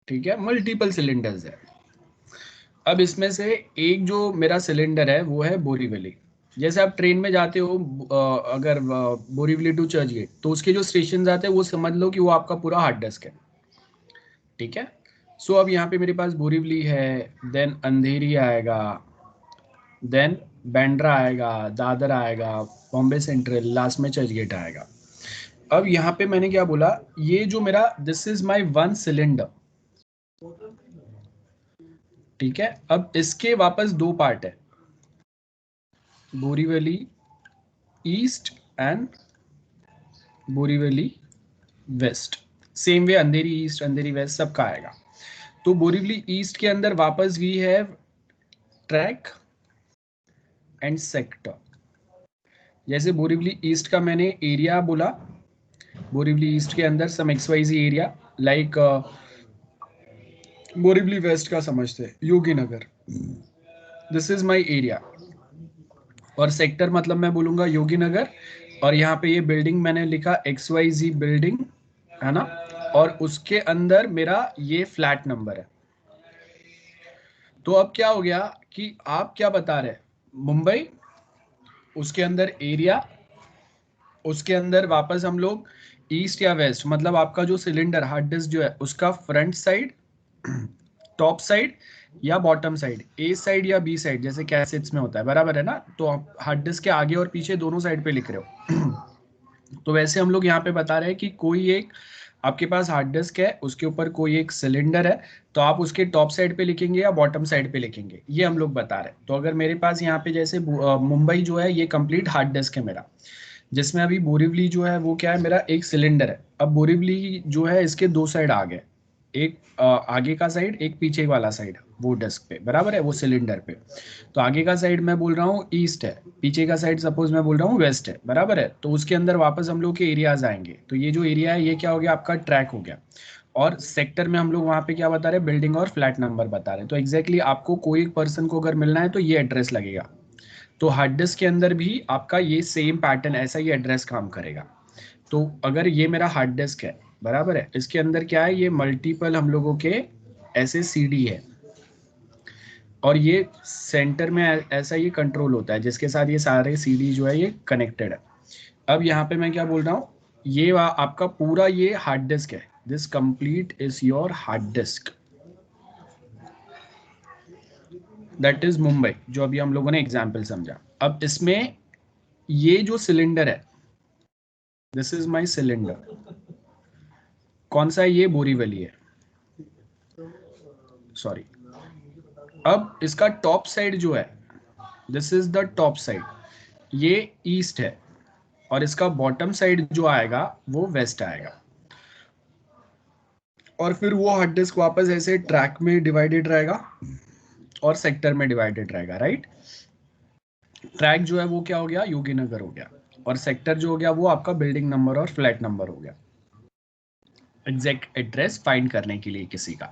ठीक है, मल्टीपल सिलेंडर्स है। अब इसमें से एक जो मेरा सिलेंडर है वो है बोरीवली। जैसे आप ट्रेन में जाते हो, अगर बोरीवली टू चर्च गेट, तो उसके जो स्टेशन आते हैं वो समझ लो कि वो आपका पूरा हार्ड डिस्क है, ठीक है। सो अब यहाँ पे मेरे पास बोरीवली है, देन अंधेरी आएगा, देन बैंड्रा आएगा, दादर आएगा, बॉम्बे सेंट्रल, लास्ट में चर्च गेट आएगा। अब यहाँ पे मैंने क्या बोला, ये जो मेरा दिस इज माय 1 सिलेंडर, ठीक है। अब इसके वापस 2 पार्ट है, Borivali east and Borivali west. Same way Andheri east, Andheri west सबका आएगा। तो बोरीवली ईस्ट के अंदर वापस we have track and sector. जैसे बोरीवली ईस्ट का मैंने एरिया बोला, बोरीवली ईस्ट के अंदर some XYZ area, like Borivali west का समझते हैं Yogi Nagar, this is my area. और सेक्टर मतलब मैं बोलूंगा योगी नगर, और यहाँ पे ये बिल्डिंग मैंने लिखा XYZ बिल्डिंग, है ना, और उसके अंदर मेरा ये फ्लैट नंबर है। तो अब क्या हो गया कि आप क्या बता रहे हैं, मुंबई, उसके अंदर एरिया, उसके अंदर वापस हम लोग ईस्ट या वेस्ट, मतलब आपका जो सिलेंडर हार्ड डिस्क जो है उसका फ्रंट साइड, टॉप साइड या बॉटम साइड, ए साइड या बी साइड, जैसे कैसेट्स में होता है, बराबर है ना। तो आप हार्ड डिस्क के आगे और पीछे दोनों साइड पे लिख रहे हो। तो वैसे हम लोग यहाँ पे बता रहे हैं कि कोई एक आपके पास हार्ड डिस्क है, उसके ऊपर कोई एक सिलेंडर है, तो आप उसके टॉप साइड पे लिखेंगे या बॉटम साइड पे लिखेंगे, ये हम लोग बता रहे हैं। तो अगर मेरे पास यहाँ पे जैसे मुंबई जो है ये कंप्लीट हार्ड डिस्क है मेरा, जिसमें अभी बोरीवली जो है वो क्या है, मेरा एक सिलेंडर है। अब बोरीवली जो है इसके दो साइड आ गए, एक आगे का साइड, एक पीछे वाला साइड, वो डिस्क पे बराबर है, वो सिलेंडर पे। तो आगे का साइड मैं बोल रहा हूँ ईस्ट है, पीछे का साइड सपोज मैं बोल रहा हूँ वेस्ट है, बराबर है। तो उसके अंदर वापस हम लोग के एरियाज आएंगे, तो ये जो एरिया है ये क्या हो गया, आपका ट्रैक हो गया। और सेक्टर में हम लोग वहाँ पे क्या बता रहे हैं, बिल्डिंग और फ्लैट नंबर बता रहे हैं। तो एग्जैक्टली आपको कोई एक पर्सन को अगर मिलना है तो ये एड्रेस लगेगा। तो हार्ड डिस्क के अंदर भी आपका ये सेम पैटर्न, ऐसा ही एड्रेस काम करेगा। तो अगर ये मेरा हार्ड डिस्क है, बराबर है, इसके अंदर क्या है, ये मल्टीपल हम लोगों के ऐसे सीडी है, और ये सेंटर में ऐसा ये कंट्रोल होता है जिसके साथ ये सारे सीडी जो है ये कनेक्टेड है। अब यहाँ पे मैं क्या बोल रहा हूँ, ये आपका पूरा ये हार्ड डिस्क है, this complete is your hard disk, that is Mumbai, जो अभी हम लोगों ने एग्जाम्पल समझा। अब इसमें ये जो सिलेंडर है, दिस इज माई सिलेंडर, कौन सा है, ये बोरीवली है, सॉरी। अब इसका टॉप साइड जो है, this is the top side, ये ईस्ट है, और इसका बॉटम साइड जो आएगा वो वेस्ट आएगा। और फिर वो हार्ड डिस्क वापस ऐसे ट्रैक में डिवाइडेड रहेगा और सेक्टर में डिवाइडेड रहेगा, राइट। ट्रैक जो है वो क्या हो गया, योगीनगर हो गया, और सेक्टर जो हो गया वो आपका बिल्डिंग नंबर और फ्लैट नंबर हो गया, एग्जैक्ट एड्रेस फाइंड करने के लिए किसी का।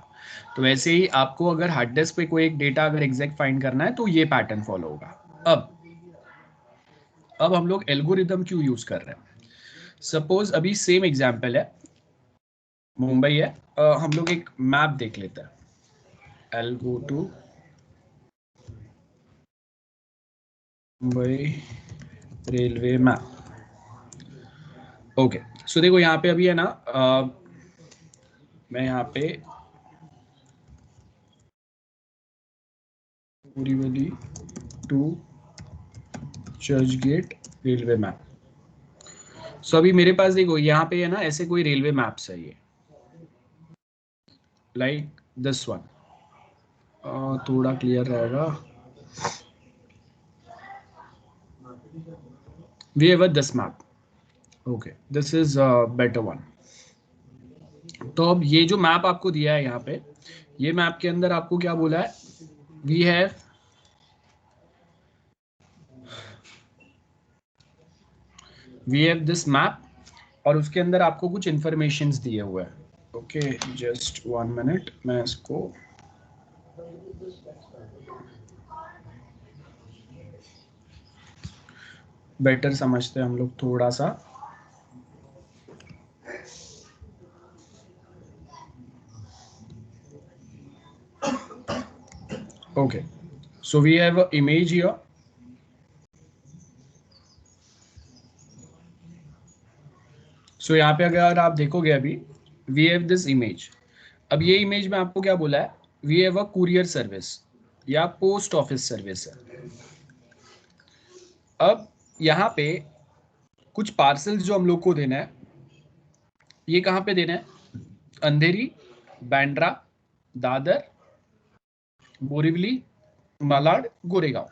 तो वैसे ही आपको अगर हार्ड डिस्क पे कोई एक डेटा अगर एग्जैक्ट फाइंड करना है तो ये पैटर्न फॉलो होगा। अब हम लोग एल्गोरिदम क्यों यूज कर रहे हैं, सपोज अभी सेम एग्जांपल है, मुंबई है, हम लोग एक मैप देख लेते हैं, I'll go to Mumbai railway map. Okay, so देखो यहाँ पे अभी है ना, मैं यहाँ पे Borivali to Churchgate railway map. So अभी मेरे पास देखो यहाँ पे है ना, ऐसे कोई रेलवे मैप्स है, ये लाइक दिस वन, थोड़ा क्लियर रहेगा, we have this map, okay, this is a better one। तो अब ये जो मैप आपको दिया है यहाँ पे, ये मैप के अंदर आपको क्या बोला है, we have this map, और उसके अंदर आपको कुछ इंफॉर्मेशंस दिए हुए हैं। ओके, जस्ट 1 मिनट, मैं इसको बेटर समझते हैं हम लोग थोड़ा सा। Okay, so we have an image here, so यहाँ पे अगर आप देखोगे अभी we have this image। अब ये इमेज में आपको क्या बोला है, we have a courier service या पोस्ट ऑफिस सर्विस है। अब यहाँ पे कुछ पार्सल्स जो हम लोग को देना है, ये कहाँ पे देना है, Andheri, Bandra, Dadar, Borivali, Malad, Goregaon,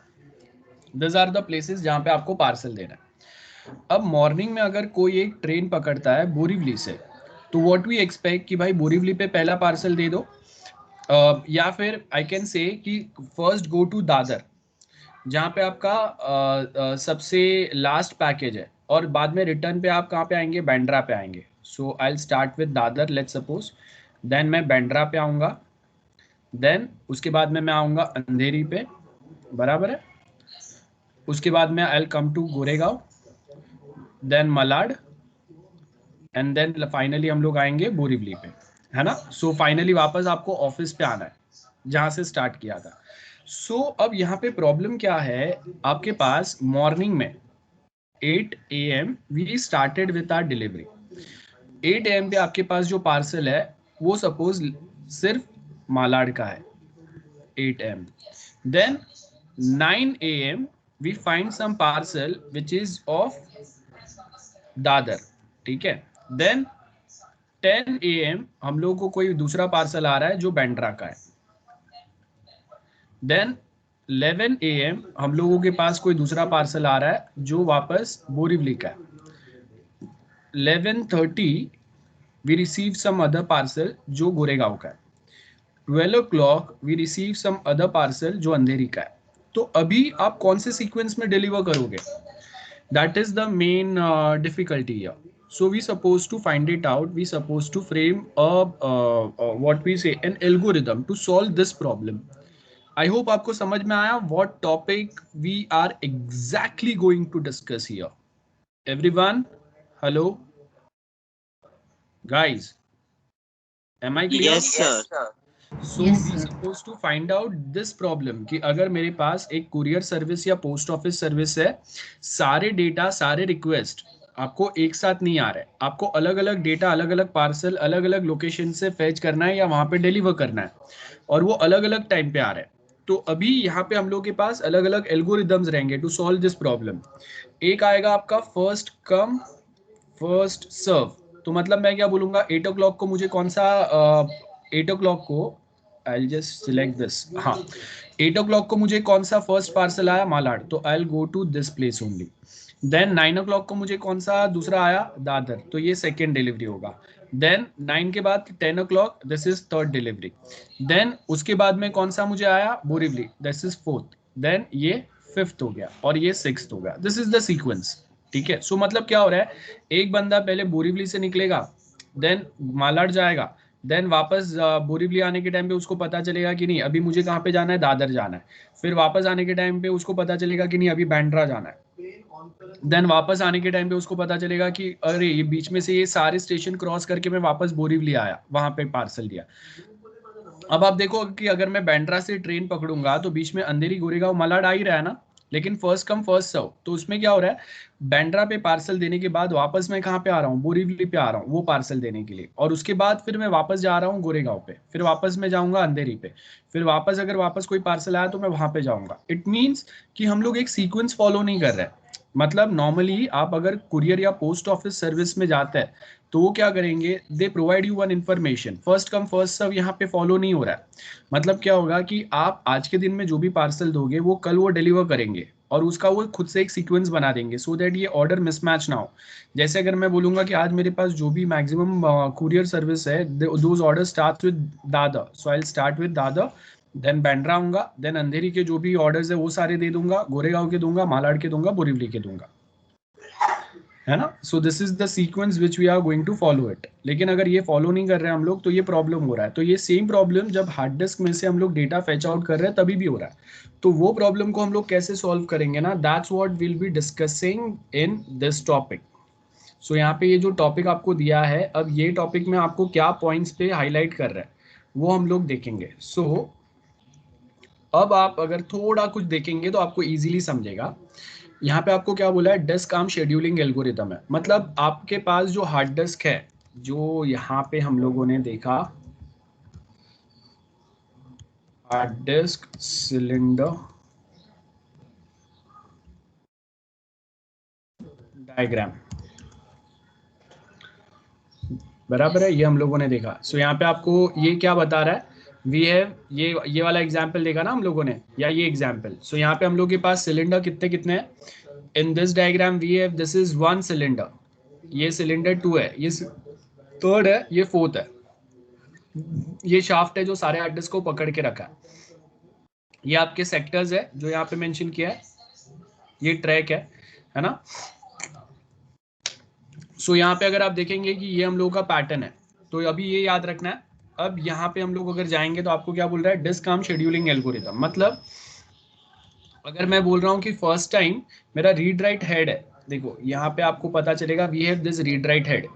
this are the places जहाँ पे आपको पार्सल देना है। अब मॉर्निंग में अगर कोई एक ट्रेन पकड़ता है बोरीवली से, तो व्हाट वी एक्सपेक्ट कि भाई बोरीवली पे पहला पार्सल दे दो, या फिर आई कैन से कि फर्स्ट गो टू दादर, जहाँ पे आपका सबसे लास्ट पैकेज है, और बाद में रिटर्न पे आप कहाँ पे आएंगे, बांद्रा पे आएंगे। So I will start with Dadar, let's suppose, then मैं बांद्रा पे आऊँगा, देन उसके बाद में मैं आऊँगा अंधेरी पे, बराबर है, उसके बाद में I will come to Goregaon, then Malad, and then finally हम लोग आएंगे बोरीवली पे, है ना। सो फाइनली वापस आपको ऑफिस पे आना है जहाँ से स्टार्ट किया था। सो अब यहाँ पे प्रॉब्लम क्या है, आपके पास मॉर्निंग में 8 AM we started with our delivery. 8 AM पे आपके पास जो पार्सल है वो सपोज सिर्फ मालाड का है, 8 AM। Then 9 AM we find some parcel which is of Dadar, ठीक है। देन 10 AM हम लोगों को कोई दूसरा पार्सल आ रहा है जो बांद्रा का है। देन 11 AM हम लोगों के पास कोई दूसरा पार्सल आ रहा है जो वापस बोरीवली का है। 11:30 we receive some other parcel जो गोरेगांव का है. 12 o'clock we receive some other parcel जो अंधेरी का है. तो अभी आप कौन से सीक्वेंस में डिलीवर करोगे? That is the main difficulty here. So we supposed to find it out. We supposed to frame what we say an algorithm to solve this problem. I hope आपको समझ में आया what topic we are exactly going to discuss here. Everyone, hello, guys. Am I clear? Yes, sir. So we supposed to find out this problem कि अगर मेरे पास एक courier service या post office service है, सारे डेटा सारे request आपको एक साथ नहीं आ रहे, आपको अलग अलग डेटा अलग अलग पार्सल अलग अलग लोकेशन से फेच करना है या वहां पे डिलीवर करना है, और वो अलग अलग टाइम पे आ रहे हैं. तो अभी यहाँ पे हम लोग के पास अलग अलग एल्गोरिदम्स रहेंगे टू सॉल्व दिस प्रॉब्लम. एक आएगा आपका फर्स्ट कम फर्स्ट सर्व. तो मतलब मैं क्या बोलूंगा, 8 o'clock को मुझे कौन सा 8 o'clock को I'll just select this. हाँ, 8 o'clock को मुझे कौन सा फर्स्ट पार्सल आया, मालाड, तो I'll go to this place only. Then 9 o'clock को मुझे कौन सा दूसरा आया, दादर, तो ये सेकेंड डिलीवरी होगा. Then 9 के बाद 10 o'clock, this is third delivery. Then उसके बाद में कौन सा मुझे आया, Borivali, this is fourth. Then ये फिफ्थ हो गया और ये सिक्स्थ हो गया. This is the sequence. ठीक है. सो मतलब क्या हो रहा है, एक बंदा पहले बोरीवली से निकलेगा, देन मालाड जाएगा, देन वापस बोरीवली आने के टाइम पे उसको पता चलेगा कि नहीं अभी मुझे कहाँ पे जाना है, दादर जाना है. फिर वापस आने के टाइम पे उसको पता चलेगा कि नहीं अभी बैंड्रा जाना है. देन वापस आने के टाइम पे उसको पता चलेगा कि अरे ये बीच में से ये सारे स्टेशन क्रॉस करके मैं वापस बोरीवली आया, वहां पे पार्सल दिया. अब आप देखो कि अगर मैं बैंड्रा से ट्रेन पकड़ूंगा तो बीच में अंधेरी गोरेगांव मालाड आ ही रहा है ना, लेकिन फर्स्ट कम फर्स्ट सर्व. तो उसमें क्या हो रहा है, बैंड्रा पे पार्सल देने के बाद वापस मैं कहाँ पे आ रहा हूँ, बोरीवली पे आ रहा हूँ वो पार्सल देने के लिए, और उसके बाद फिर मैं वापस जा रहा हूँ गोरेगांव पे, फिर वापस मैं जाऊंगा अंधेरी पे, फिर वापस अगर वापस कोई पार्सल आया तो मैं वहां पे जाऊंगा. इट मीन्स कि हम लोग एक सीक्वेंस फॉलो नहीं कर रहे हैं. मतलब नॉर्मली आप अगर कुरियर या पोस्ट ऑफिस सर्विस में जाते हैं तो वो क्या करेंगे, they provide you one information, first come first serve यहाँ पे फॉलो नहीं हो रहा है. मतलब क्या होगा कि आप आज के दिन में जो भी पार्सल दोगे वो कल वो डिलीवर करेंगे और उसका वो खुद से एक सीक्वेंस बना देंगे सो दैट ये ऑर्डर मिसमैच ना हो. जैसे अगर मैं बोलूंगा कि आज मेरे पास जो भी मैक्सिमम कुरियर सर्विस है, those order start with Dadar, so I will start with Dadar, then Bandra आऊंगा, देन अंधेरी के जो भी ऑर्डर्स है वो सारे दे दूंगा, गोरेगांव के दूंगा, मालाड के दूंगा, बोरीवली के दूंगा, है ना. So this is the sequence which we are going to follow it. लेकिन अगर ये फॉलो नहीं कर रहे हैं हम लोग तो ये प्रॉब्लम हो रहा है. तो ये सेम प्रॉब्लम जब हार्ड डिस्क में से हम लोग डेटा फेच आउट कर रहे हैं तभी भी हो रहा है. तो वो प्रॉब्लम को हम लोग कैसे सॉल्व करेंगे ना, that's what will be discussing in this topic. So यहाँ पे ये जो टॉपिक आपको दिया है, अब ये टॉपिक में आपको क्या पॉइंट्स पे हाईलाइट कर रहा है वो हम लोग देखेंगे. सो अब आप अगर थोड़ा कुछ देखेंगे तो आपको इजीली समझेगा. यहाँ पे आपको क्या बोला है, डिस्क आर्म शेड्यूलिंग एल्गोरिथम है. मतलब आपके पास जो हार्ड डिस्क है, जो यहाँ पे हम लोगों ने देखा हार्ड डिस्क सिलेंडर डायग्राम, बराबर है, ये हम लोगों ने देखा. सो यहाँ पे आपको ये क्या बता रहा है, वी हैव ये वाला एग्जाम्पल देखा ना हम लोगों ने, या ये एग्जाम्पल. सो यहाँ पे हम लोग के पास सिलेंडर कितने कितने हैं. In this diagram we have, this is one cylinder, ये सिलेंडर 2 है, ये थर्ड है, ये फोर्थ है, ये शाफ्ट है जो सारे हार्ड डिस्क को पकड़ के रखा है, ये आपके सेक्टर्स है जो यहाँ पे मेंशन किया है, ये ट्रैक है ना. सो यहाँ पे अगर आप देखेंगे कि ये हम लोगों का पैटर्न है, तो अभी ये याद रखना है. अब यहाँ पे हम लोग अगर जाएंगे तो आपको क्या बोल रहा है, डिस्क आर्म शेड्यूलिंग एल्गोरिथम. मतलब अगर मैं बोल रहा हूँ कि फर्स्ट टाइम मेरा रीड राइट हेड है, देखो यहाँ पे आपको पता चलेगा we have this read write head,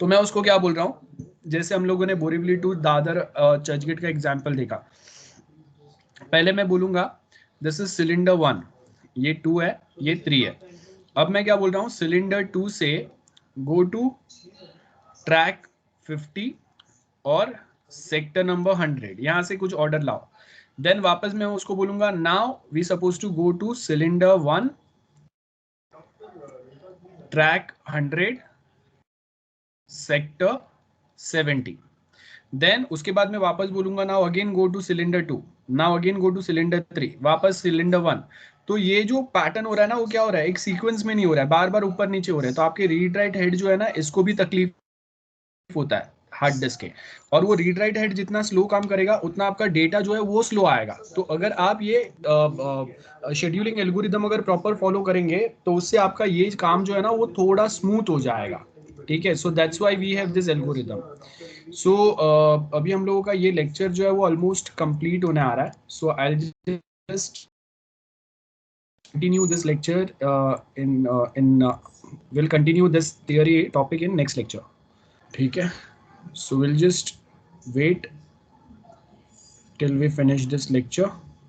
तो मैं उसको क्या बोल रहा हूँ, जैसे हम लोगों ने बोरीवली टू दादर चर्चगेट का एग्जाम्पल देखा, पहले मैं बोलूंगा दिस इज सिलेंडर 1, ये 2 है, ये 3 है. अब मैं क्या बोल रहा हूँ, सिलेंडर 2 से गो टू ट्रैक 50 और सेक्टर नंबर 100, यहाँ से कुछ ऑर्डर लाओ. देन वापस मैं उसको बोलूंगा now we suppose to go to cylinder 1 track 100 sector 70. Then उसके बाद मैं वापस बोलूंगा now again go to cylinder 2, now again go to cylinder 3, वापस सिलेंडर 1, तो ये जो पैटर्न हो रहा है ना, वो क्या हो रहा है, एक सीक्वेंस में नहीं हो रहा है, बार बार ऊपर नीचे हो रहा है। तो आपके रीड राइट हेड जो है ना, इसको भी तकलीफ होता है हार्ड डिस्क के, और वो रीड राइट हेड जितना स्लो काम करेगा उतना आपका डेटा जो है वो स्लो आएगा। तो अगर आप ये शेड्यूलिंग एल्गोरिदम अगर प्रॉपर फॉलो करेंगे तो उससे आपका ये काम जो है ना वो थोड़ा स्मूथ हो जाएगा, ठीक है। So that's why we have this algorithm. So अभी हम लोगों का ये लेक्चर जो है वो ऑलमोस्ट कंप्लीट होने आ रहा है। So I will just continue this lecture we'll continue this theory topic in next lecture, ठीक है। So we'll just wait till we finish this lecture.